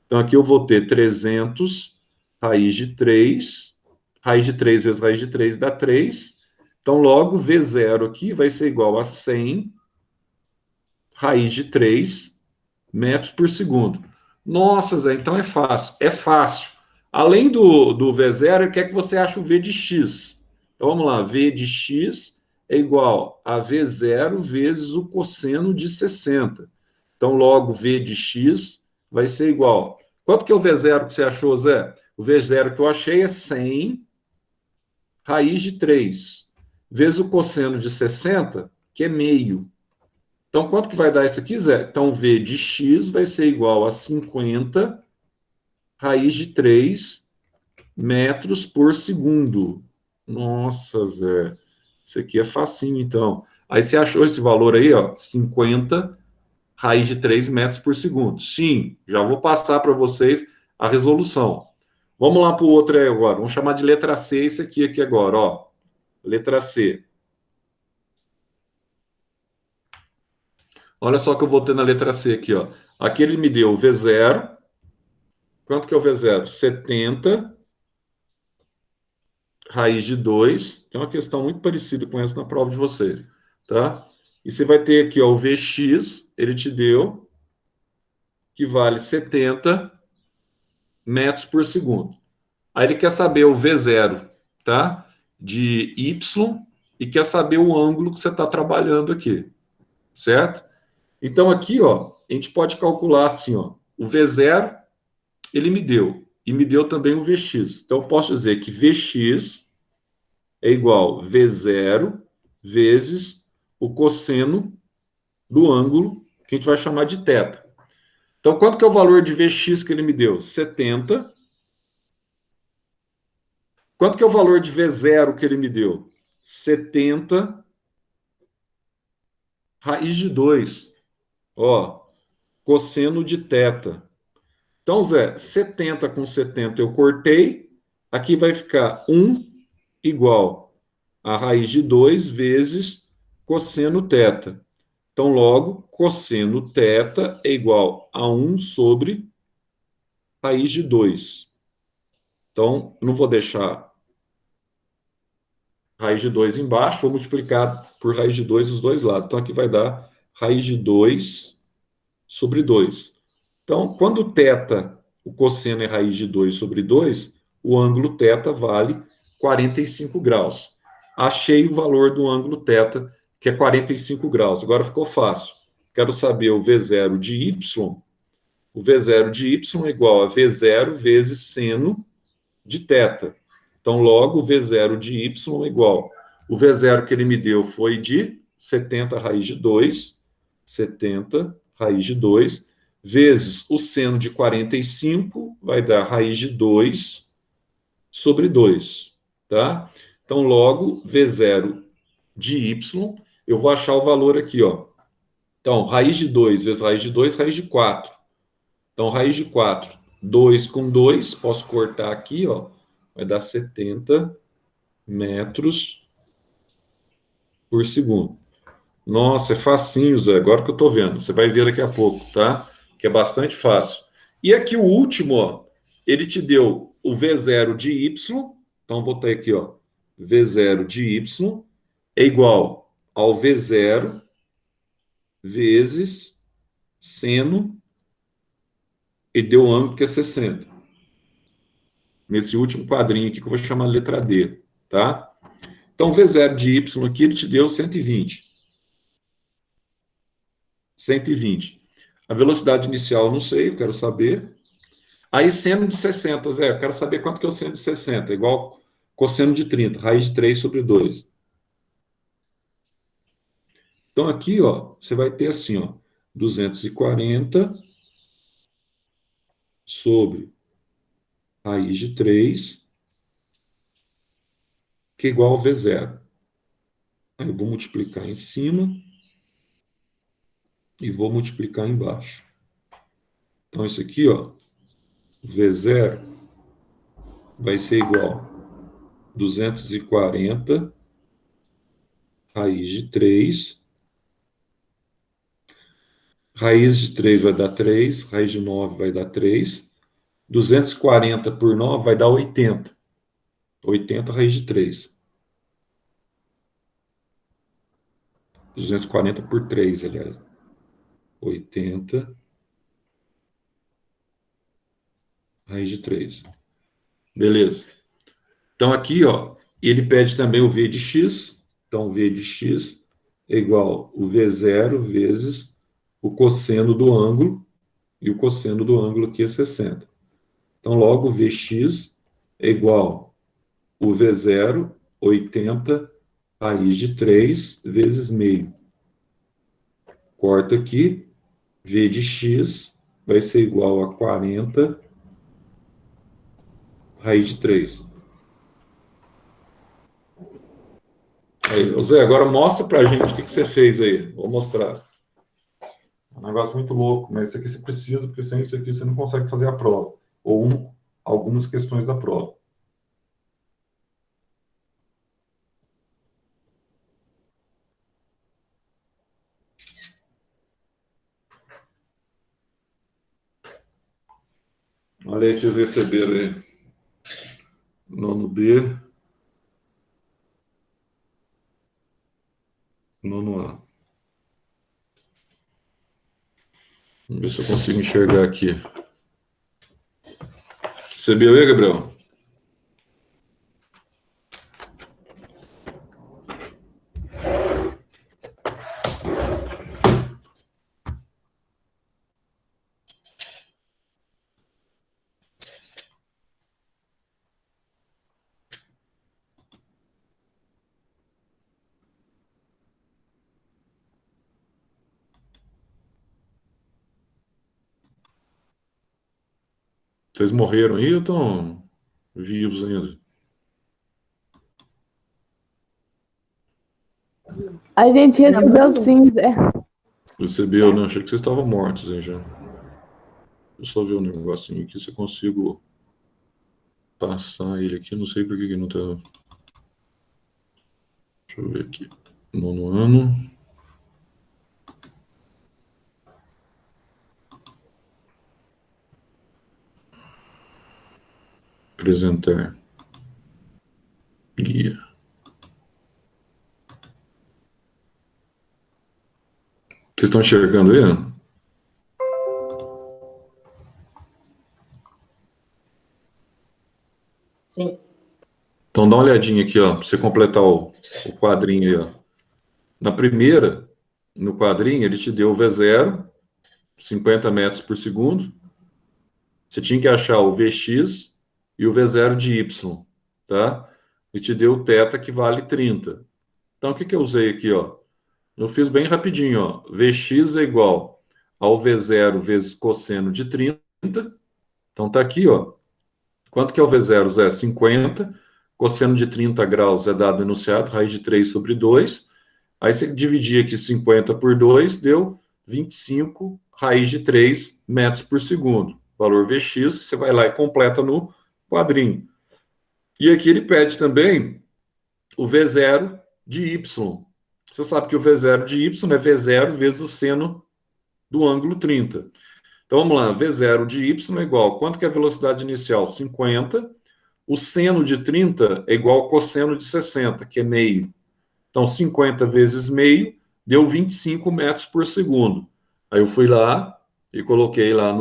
Então, aqui eu vou ter 300 raiz de 3. Raiz de 3 vezes raiz de 3 dá 3. Então, logo, V0 aqui vai ser igual a 100 raiz de 3 metros por segundo. Nossa, Zé, então é fácil. É fácil. Além do V0, ele quer que você ache o V de X. Então, vamos lá. V de X é igual a V0 vezes o cosseno de 60. Então, logo, V de X vai ser igual. Quanto que é o V0 que você achou, Zé? O V0 que eu achei é 100 raiz de 3 vezes o cosseno de 60, que é meio. Então, quanto que vai dar isso aqui, Zé? Então, V de X vai ser igual a 50 raiz de 3 metros por segundo. Nossa, Zé. Isso aqui é facinho, então. Aí você achou esse valor aí, ó, 50 raiz de 3 metros por segundo. Sim, já vou passar para vocês a resolução. Vamos lá para o outro aí agora. Vamos chamar de letra C esse aqui agora, ó. Letra C. Olha só que eu vou ter na letra C aqui, ó. Aqui ele me deu o V0. Quanto que é o V0? 70 raiz de 2. Tem uma questão muito parecida com essa na prova de vocês, tá? E você vai ter aqui, ó, o Vx, ele te deu, que vale 70 metros por segundo. Aí ele quer saber o V0, tá? De Y, e quer saber o ângulo que você está trabalhando aqui, certo? Então, aqui, ó, a gente pode calcular assim, ó, o V0, ele me deu, e me deu também o Vx. Então, eu posso dizer que Vx é igual a V0 vezes o cosseno do ângulo, que a gente vai chamar de θ. Então, quanto que é o valor de Vx que ele me deu? 70. Quanto que é o valor de V0 que ele me deu? 70 raiz de 2. Ó, cosseno de θ. Então, Zé, 70 com 70 eu cortei. Aqui vai ficar 1 igual a raiz de 2 vezes cosseno θ. Então, logo, cosseno θ é igual a 1 sobre raiz de 2. Então, não vou deixar raiz de 2 embaixo, vou multiplicar por raiz de 2 os dois lados. Então, aqui vai dar raiz de 2 sobre 2. Então, quando o θ, o cosseno é raiz de 2 sobre 2, o ângulo θ vale 45 graus. Achei o valor do ângulo θ, que é 45 graus. Agora ficou fácil. Quero saber o V0 de y. O V0 de y é igual a V0 vezes seno de θ. Então, logo, o V0 de y é igual. O V0 que ele me deu foi de 70 raiz de 2, 70 raiz de 2, vezes o seno de 45, vai dar raiz de 2 sobre 2, tá? Então, logo, V0 de y, eu vou achar o valor aqui, ó. Então, raiz de 2 vezes raiz de 2, raiz de 4. Então, raiz de 4, 2 com 2, posso cortar aqui, ó, vai dar 70 metros por segundo. Nossa, é facinho, Zé, agora que eu tô vendo. Você vai ver daqui a pouco, tá? Que é bastante fácil. E aqui o último, ó, ele te deu o V0 de y, então vou botar aqui, ó, V0 de y é igual ao V0 vezes seno, e deu o ângulo que é 60. Nesse último quadrinho aqui que eu vou chamar letra D, tá? Então, V0 de y aqui, ele te deu 120. 120. A velocidade inicial, eu não sei, eu quero saber. Aí, seno de 60, Zé, eu quero saber quanto que é o seno de 60. Igual cosseno de 30, raiz de 3 sobre 2. Então, aqui, ó, você vai ter assim, ó, 240 sobre raiz de 3, que é igual a V0. Aí eu vou multiplicar em cima e vou multiplicar embaixo. Então, isso aqui, ó, V0 vai ser igual a 240 raiz de 3. Raiz de 3 vai dar 3, raiz de 9 vai dar 3. 240 por 9 vai dar 80. 80 raiz de 3. 240 por 3, aliás. 80 raiz de 3. Beleza. Então, aqui, ó, ele pede também o V de x. Então, V de x é igual o V0 vezes o cosseno do ângulo. E o cosseno do ângulo aqui é 60. Então, logo, Vx é igual o V0, 80 raiz de 3 vezes meio. Corta aqui, V de x vai ser igual a 40 raiz de 3. Aí, Zé, agora mostra pra gente o que você fez aí. Vou mostrar. É um negócio muito louco, mas isso aqui você precisa, porque sem isso aqui você não consegue fazer a prova. Ou algumas questões da prova. Olha aí, vocês receberam aí. Nono B. Nono A. Vamos ver se eu consigo enxergar aqui. Recebeu aí, Gabriel? Vocês morreram aí ou estão vivos ainda? A gente recebeu sim, Zé. Recebeu, né? Achei que vocês estavam mortos aí já. Deixa eu só ver um negocinho aqui, se eu consigo passar ele aqui. Não sei por que não tá. Deixa eu ver aqui. Nono ano. Apresentar. Guia. Vocês estão enxergando aí? Sim. Então dá uma olhadinha aqui, ó, para você completar o quadrinho aí, ó. Na primeira, no quadrinho, ele te deu o V0, 50 metros por segundo. Você tinha que achar o Vx e o V0 de Y, tá? E te deu o θ que vale 30. Então, o que eu usei aqui, ó? Eu fiz bem rapidinho, ó. Vx é igual ao V0 vezes cosseno de 30. Então, tá aqui, ó. Quanto que é o V0, Zé? 50. Cosseno de 30 graus é dado no enunciado, raiz de 3 sobre 2. Aí você dividir aqui 50 por 2, deu 25 raiz de 3 metros por segundo. Valor Vx, você vai lá e completa no quadrinho. E aqui ele pede também o V0 de Y. Você sabe que o V0 de Y é V0 vezes o seno do ângulo 30. Então, vamos lá. V0 de Y é igual... Quanto que é a velocidade inicial? 50. O seno de 30 é igual ao cosseno de 60, que é meio. Então, 50 vezes meio deu 25 metros por segundo. Aí eu fui lá e coloquei lá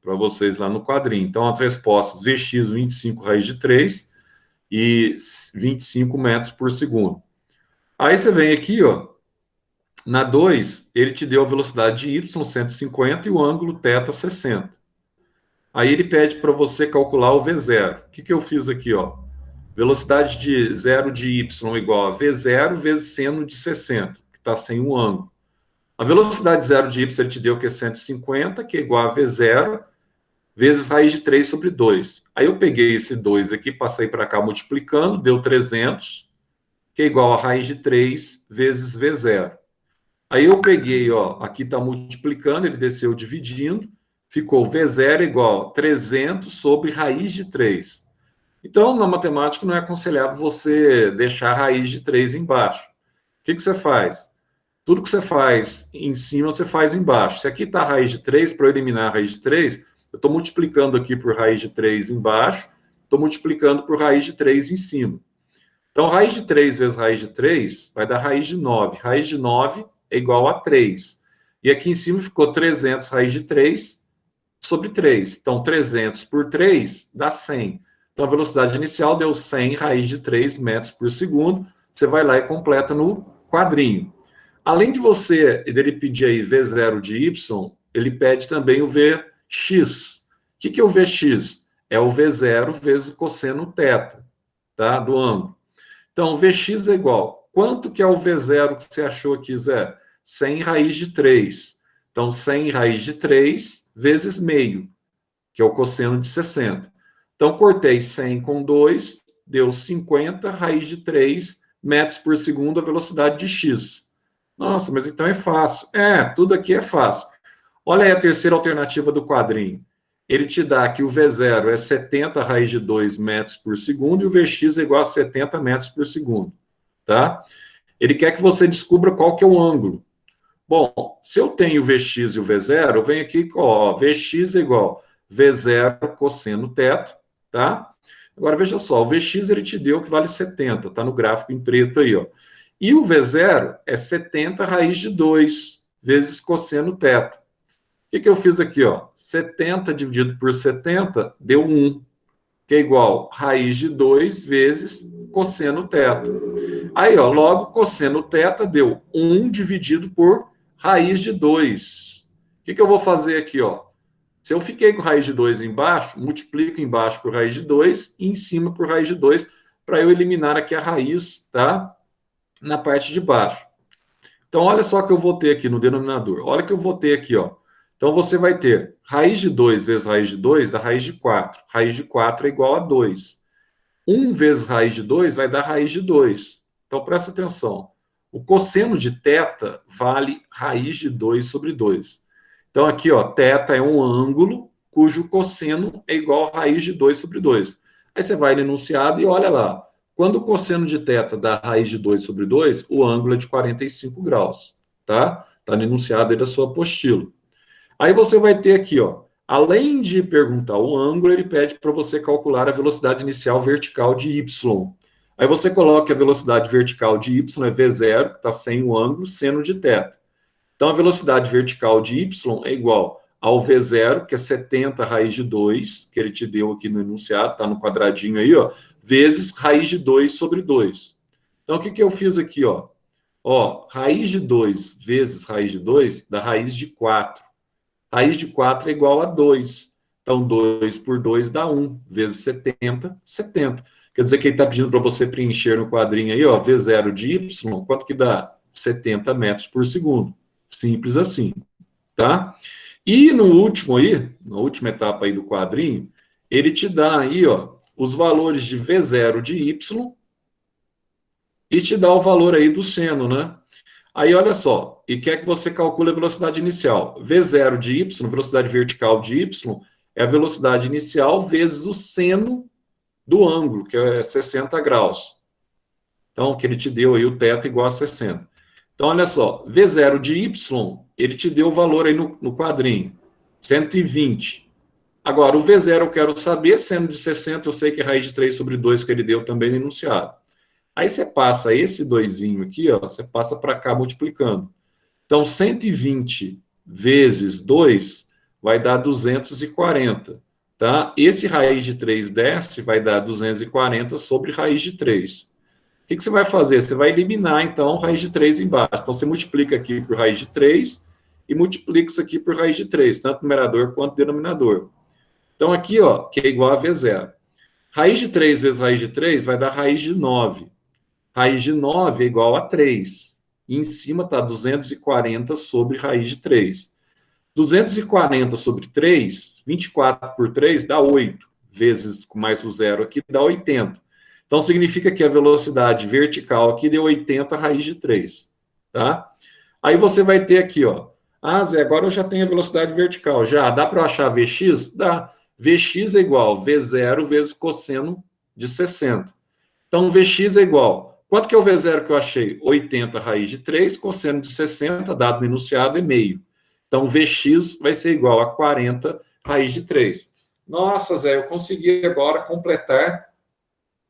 para vocês lá no quadrinho. Então, as respostas: Vx, 25 raiz de 3 e 25 metros por segundo. Aí você vem aqui, ó, na 2, ele te deu a velocidade de y, 150, e o ângulo θ, 60. Aí ele pede para você calcular o V0. O que eu fiz aqui, ó? Velocidade de 0 de y igual a V0 vezes seno de 60, que está sem um ângulo. A velocidade zero de y ele te deu que é 150, que é igual a V0 vezes raiz de 3 sobre 2. Aí eu peguei esse 2 aqui, passei para cá multiplicando, deu 300, que é igual a raiz de 3 vezes V0. Aí eu peguei, ó, aqui está multiplicando, ele desceu dividindo, ficou V0 igual a 300 sobre raiz de 3. Então, na matemática, não é aconselhável você deixar a raiz de 3 embaixo. O que você faz? Tudo que você faz em cima, você faz embaixo. Se aqui está a raiz de 3, para eu eliminar a raiz de 3, eu estou multiplicando aqui por raiz de 3 embaixo, estou multiplicando por raiz de 3 em cima. Então, raiz de 3 vezes raiz de 3 vai dar raiz de 9. Raiz de 9 é igual a 3. E aqui em cima ficou 300 raiz de 3 sobre 3. Então, 300 por 3 dá 100. Então, a velocidade inicial deu 100 raiz de 3 metros por segundo. Você vai lá e completa no quadrinho. Além de dele pedir aí V0 de Y, ele pede também o Vx. O que é o Vx? É o V0 vezes o cosseno θ, tá? Do ângulo. Então, Vx é igual. Quanto que é o V0 que você achou aqui, Zé? 100 raiz de 3. Então, 100 raiz de 3 vezes meio, que é o cosseno de 60. Então, cortei 100 com 2, deu 50 raiz de 3 metros por segundo a velocidade de x. Nossa, mas então é fácil. Tudo aqui é fácil. Olha aí a terceira alternativa do quadrinho. Ele te dá que o V0 é 70 raiz de 2 metros por segundo e o Vx é igual a 70 metros por segundo. Tá? Ele quer que você descubra qual que é o ângulo. Bom, se eu tenho o Vx e o V0, eu venho aqui, ó, Vx é igual a V0 cosseno θ, tá? Agora, veja só, o Vx ele te deu que vale 70, tá no gráfico em preto aí, ó. E o V0 é 70 raiz de 2 vezes cosseno θ. O que eu fiz aqui, ó? 70 dividido por 70 deu 1, que é igual a raiz de 2 vezes cosseno θ. Aí, ó, logo cosseno θ deu 1 dividido por raiz de 2. O que eu vou fazer aqui, ó? Se eu fiquei com raiz de 2 embaixo, multiplico embaixo por raiz de 2 e em cima por raiz de 2, para eu eliminar aqui a raiz, tá? Na parte de baixo. Então, olha só o que eu vou ter aqui no denominador. Olha o que eu vou ter aqui, ó. Então, você vai ter raiz de 2 vezes raiz de 2 dá raiz de 4. Raiz de 4 é igual a 2. 1 vezes raiz de 2 vai dar raiz de 2. Então, presta atenção. O cosseno de θ vale raiz de 2 sobre 2. Então, aqui, ó, θ é um ângulo cujo cosseno é igual a raiz de 2 sobre 2. Aí você vai no enunciado e olha lá. Quando o cosseno de θ dá raiz de 2 sobre 2, o ângulo é de 45 graus, tá? Está no enunciado aí da sua apostila. Aí você vai ter aqui, ó, além de perguntar o ângulo, ele pede para você calcular a velocidade inicial vertical de y. Aí você coloca que a velocidade vertical de y é V0, que está sem o ângulo, seno de θ. Então, a velocidade vertical de y é igual ao V0, que é 70 raiz de 2, que ele te deu aqui no enunciado, está no quadradinho aí, ó, vezes raiz de 2 sobre 2. Então, o que, que eu fiz aqui, ó? Ó, raiz de 2 vezes raiz de 2 dá raiz de 4. Raiz de 4 é igual a 2. Então, 2 por 2 dá 1, vezes 70, 70. Quer dizer que ele está pedindo para você preencher no quadrinho aí, ó, V0 de Y, quanto que dá? 70 metros por segundo. Simples assim, tá? E no último aí, na última etapa aí do quadrinho, ele te dá aí, ó, os valores de V0 de Y e te dá o valor aí do seno, né? Aí, olha só, e quer que você calcule a velocidade inicial. V0 de Y, velocidade vertical de Y, é a velocidade inicial vezes o seno do ângulo, que é 60 graus. Então, que ele te deu aí o θ igual a 60. Então, olha só, V0 de Y, ele te deu o valor aí no quadrinho, 120. Agora, o V0 eu quero saber, seno de 60, eu sei que é raiz de 3 sobre 2 que ele deu também no enunciado. Aí você passa esse doisinho aqui, ó, você passa para cá multiplicando. Então, 120 vezes 2 vai dar 240, tá? Esse raiz de 3 desce, vai dar 240 sobre raiz de 3. O que, que você vai fazer? Você vai eliminar, então, raiz de 3 embaixo. Então, você multiplica aqui por raiz de 3 e multiplica isso aqui por raiz de 3, tanto numerador quanto denominador. Então, aqui, ó, que é igual a V0. Raiz de 3 vezes raiz de 3 vai dar raiz de 9. Raiz de 9 é igual a 3. E em cima está 240 sobre raiz de 3. 240 sobre 3, 24 por 3 dá 8, vezes com mais o zero aqui dá 80. Então, significa que a velocidade vertical aqui deu 80 raiz de 3, tá? Aí você vai ter aqui, ó. Ah, Zé, agora eu já tenho a velocidade vertical. Já, dá para eu achar Vx? Dá. Vx é igual a V0 vezes cosseno de 60. Então, Vx é igual. Quanto que é o V0 que eu achei? 80 raiz de 3, cosseno de 60, dado no enunciado, é meio. Então, Vx vai ser igual a 40 raiz de 3. Nossa, Zé, eu consegui agora completar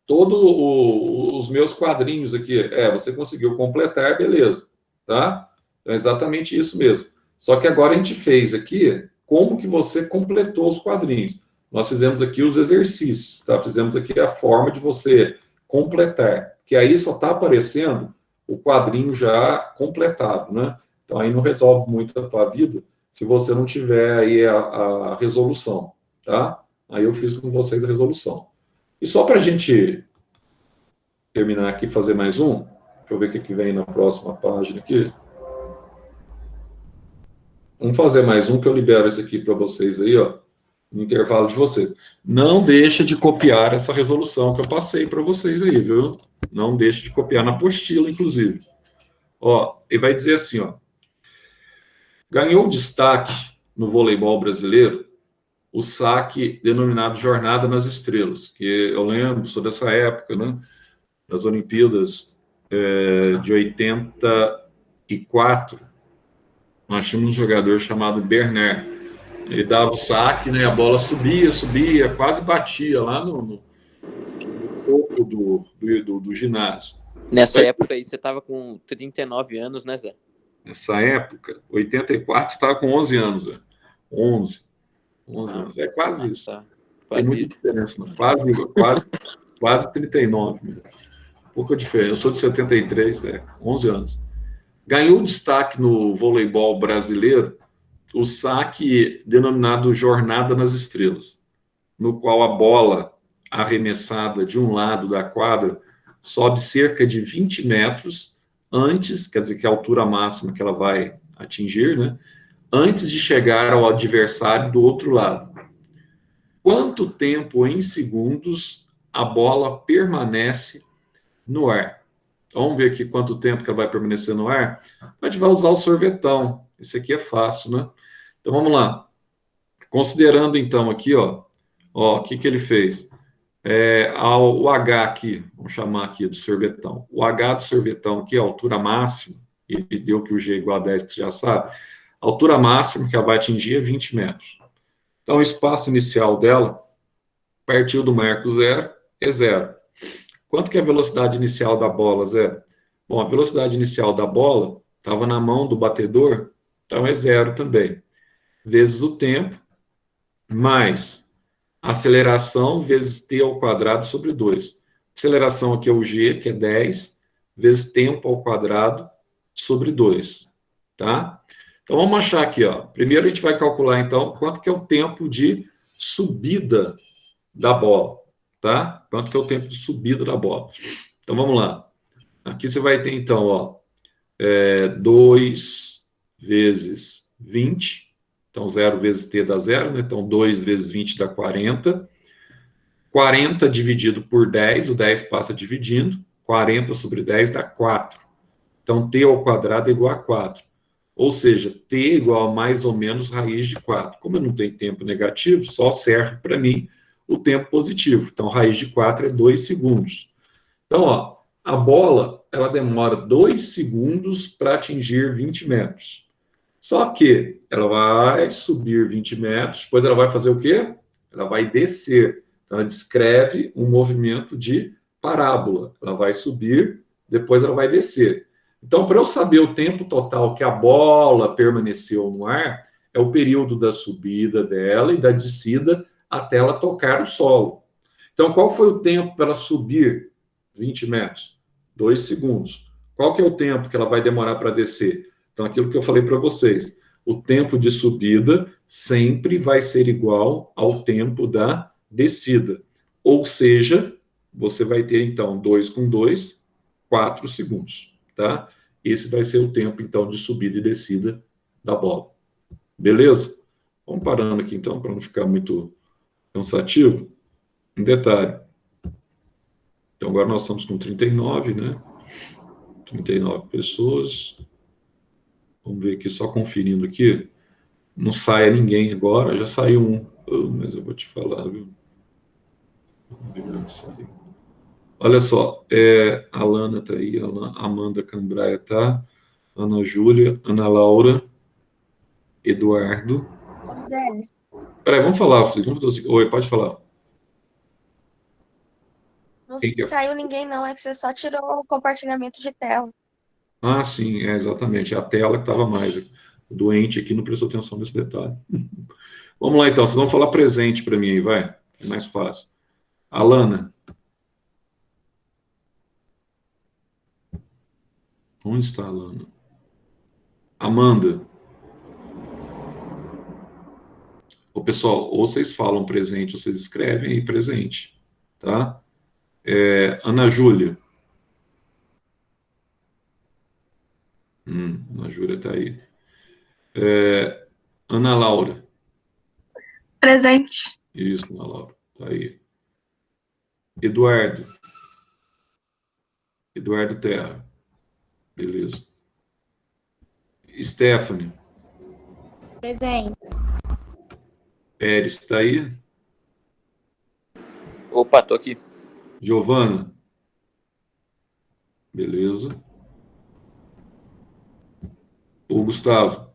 todos os meus quadrinhos aqui. É, você conseguiu completar, beleza. Tá? Então, é exatamente isso mesmo. Só que agora a gente fez aqui como que você completou os quadrinhos. Nós fizemos aqui os exercícios, tá? Fizemos aqui a forma de você completar. Que aí só está aparecendo o quadrinho já completado, né? Então, aí não resolve muito a tua vida se você não tiver aí a resolução, tá? Aí eu fiz com vocês a resolução. E só para a gente terminar aqui, fazer mais um, deixa eu ver o que vem na próxima página aqui. Vamos fazer mais um que eu libero esse aqui para vocês aí, ó, no intervalo de vocês. Não deixa de copiar essa resolução que eu passei para vocês aí, viu? Não deixe de copiar na apostila, inclusive. Ó, ele vai dizer assim, ó. Ganhou destaque no voleibol brasileiro o saque denominado Jornada nas Estrelas, que eu lembro, sou dessa época, né? Das Olimpíadas de 84, nós tínhamos um jogador chamado Bernard. Ele dava o saque, né? A bola subia, quase batia lá no topo do ginásio. Nessa época aí, você estava com 39 anos, né, Zé? Nessa época, 84, estava com 11 anos, Zé. 11 anos. É quase isso. Tá. Tem muita diferença, não? Quase 39. Pouca diferença. Eu sou de 73, 11 anos. Ganhou destaque no voleibol brasileiro o saque denominado Jornada nas Estrelas, no qual a bola arremessada de um lado da quadra sobe cerca de 20 metros antes, quer dizer que é a altura máxima que ela vai atingir, né? Antes de chegar ao adversário do outro lado. Quanto tempo em segundos a bola permanece no ar? Então, vamos ver aqui quanto tempo que ela vai permanecer no ar. A gente vai usar o sorvetão. Esse aqui é fácil, né? Então, vamos lá. Considerando, então, aqui, ó, o que ele fez? O H aqui, vamos chamar aqui do sorvetão. O H do sorvetão aqui, a altura máxima, ele deu que o G é igual a 10, que você já sabe. A altura máxima que ela vai atingir é 20 metros. Então, o espaço inicial dela, partiu do marco zero, é zero. Quanto que é a velocidade inicial da bola, Zé? Bom, a velocidade inicial da bola estava na mão do batedor, então é zero também. vezes o tempo, mais aceleração vezes t ao quadrado sobre 2. Aceleração aqui é o g, que é 10, vezes tempo ao quadrado sobre 2. Tá? Então, vamos achar aqui, ó. Primeiro a gente vai calcular, então, quanto que é o tempo de subida da bola, tá? Quanto que é o tempo de subida da bola. Então, vamos lá. Aqui você vai ter, então, ó, 2 vezes 20. Então, 0 vezes t dá 0, né? Então, 2 vezes 20 dá 40. 40 dividido por 10, o 10 passa dividindo. 40 sobre 10 dá 4. Então, t ao quadrado é igual a 4. Ou seja, t é igual a mais ou menos raiz de 4. Como eu não tenho tempo negativo, só serve para mim o tempo positivo. Então, raiz de 4 é 2 segundos. Então, ó, a bola ela demora 2 segundos para atingir 20 metros. Só que ela vai subir 20 metros, depois ela vai fazer o quê? Ela vai descer. Então, ela descreve um movimento de parábola. Ela vai subir, depois ela vai descer. Então, para eu saber o tempo total que a bola permaneceu no ar, é o período da subida dela e da descida até ela tocar o solo. Então, qual foi o tempo para ela subir 20 metros? 2 segundos. Qual que é o tempo que ela vai demorar para descer? Então, aquilo que eu falei para vocês, o tempo de subida sempre vai ser igual ao tempo da descida. Ou seja, você vai ter, então, 2 com 2, 4 segundos. Tá? Esse vai ser o tempo, então, de subida e descida da bola. Beleza? Vamos parando aqui, então, para não ficar muito cansativo. Um detalhe. Então, agora nós estamos com 39, né? 39 pessoas. Vamos ver aqui, só conferindo aqui. Não saia ninguém agora, já saiu um. Oh, mas eu vou te falar, viu? Vamos ver onde saiu. Olha só, a Lana está aí, a Amanda Cambraia está, Ana Júlia, Ana Laura, Eduardo. Zé, Peraí, vamos falar, vocês vamos fazer assim. Oi, pode falar. não Quem que é? saiu ninguém não, é que você só tirou o compartilhamento de tela. Ah, sim, exatamente. É a tela que estava mais. O doente aqui não prestou atenção nesse detalhe. Vamos lá, então. Vocês vão falar presente para mim aí, vai. É mais fácil. Alana. Onde está a Alana? Amanda. Ô, pessoal, ou vocês falam presente, ou vocês escrevem aí presente. Tá? Ana Júlia. Ana Júlia está aí. Ana Laura. Presente. Isso, Ana Laura. Está aí. Eduardo. Eduardo Terra. Beleza. Stephanie. Presente. Pérez, está aí? Opa, tô aqui. Giovana? Beleza. O Gustavo?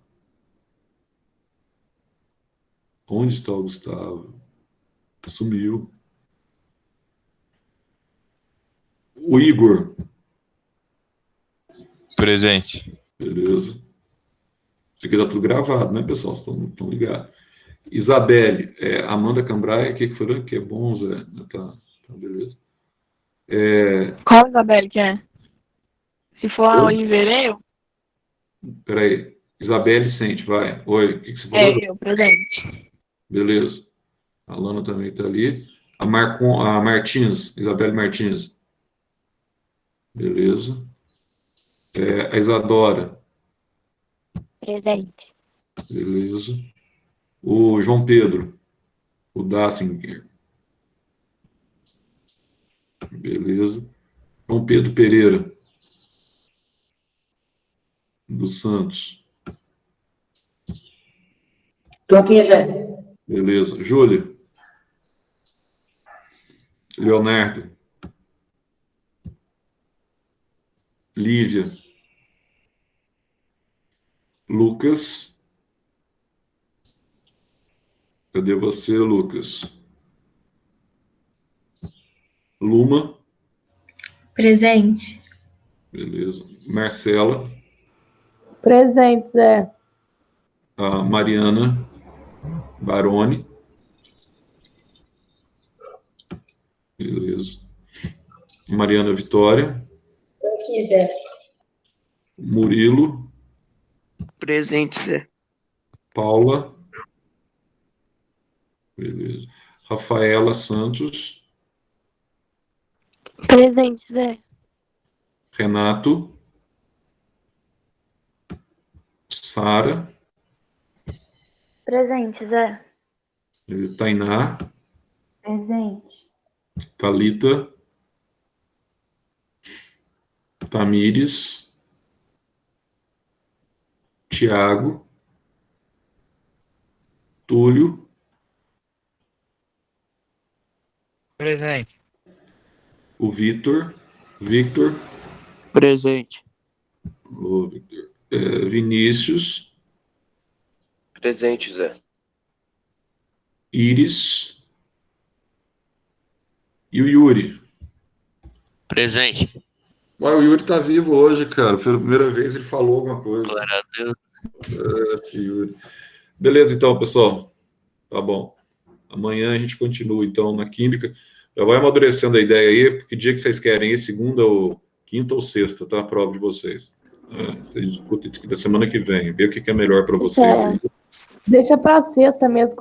Onde está o Gustavo? Sumiu. O Igor? Presente. Beleza. Isso aqui está tudo gravado, né, pessoal? Vocês estão ligados. Isabelle, Amanda Cambraia, o que foi? Que é bom, Zé? Tá, beleza. Qual Isabelle que é? Se for a Oliveira, Peraí. Isabelle Sente, vai. Oi, o que você falou? eu, presente. Beleza. A Lana também está ali. A Martins, Isabelle Martins. Beleza. A Isadora. Presente. Beleza. O João Pedro. O Dassinger. Beleza. João Pedro Pereira. Dos Santos. Tô aqui, Zé. Beleza. Júlia. Leonardo. Lívia. Lucas. Cadê você, Lucas? Luma. Presente. Beleza. Marcela. Presente, Zé. A Mariana. Barone. Beleza. Mariana Vitória. Aqui, Zé. Murilo. Presente, Zé. Paula. Beleza. Rafaela Santos. Presente, Zé. Renato. Sara. Presente, Zé. Tainá. Presente. Thalita. Tamires. Tiago. Túlio. Presente. O Victor. Presente. O Victor. Vinícius. Presente, Zé. Iris. E o Yuri. Presente. Ué, o Yuri tá vivo hoje, cara. Pela primeira vez ele falou alguma coisa. Glória a Deus. Esse Yuri. Beleza, então, pessoal. Tá bom. Amanhã a gente continua, então, na Química. Já vai amadurecendo a ideia aí, porque dia que vocês querem, segunda ou quinta ou sexta, tá? A prova de vocês. Vocês discutem da semana que vem, ver o que é melhor para vocês. Deixa para sexta mesmo,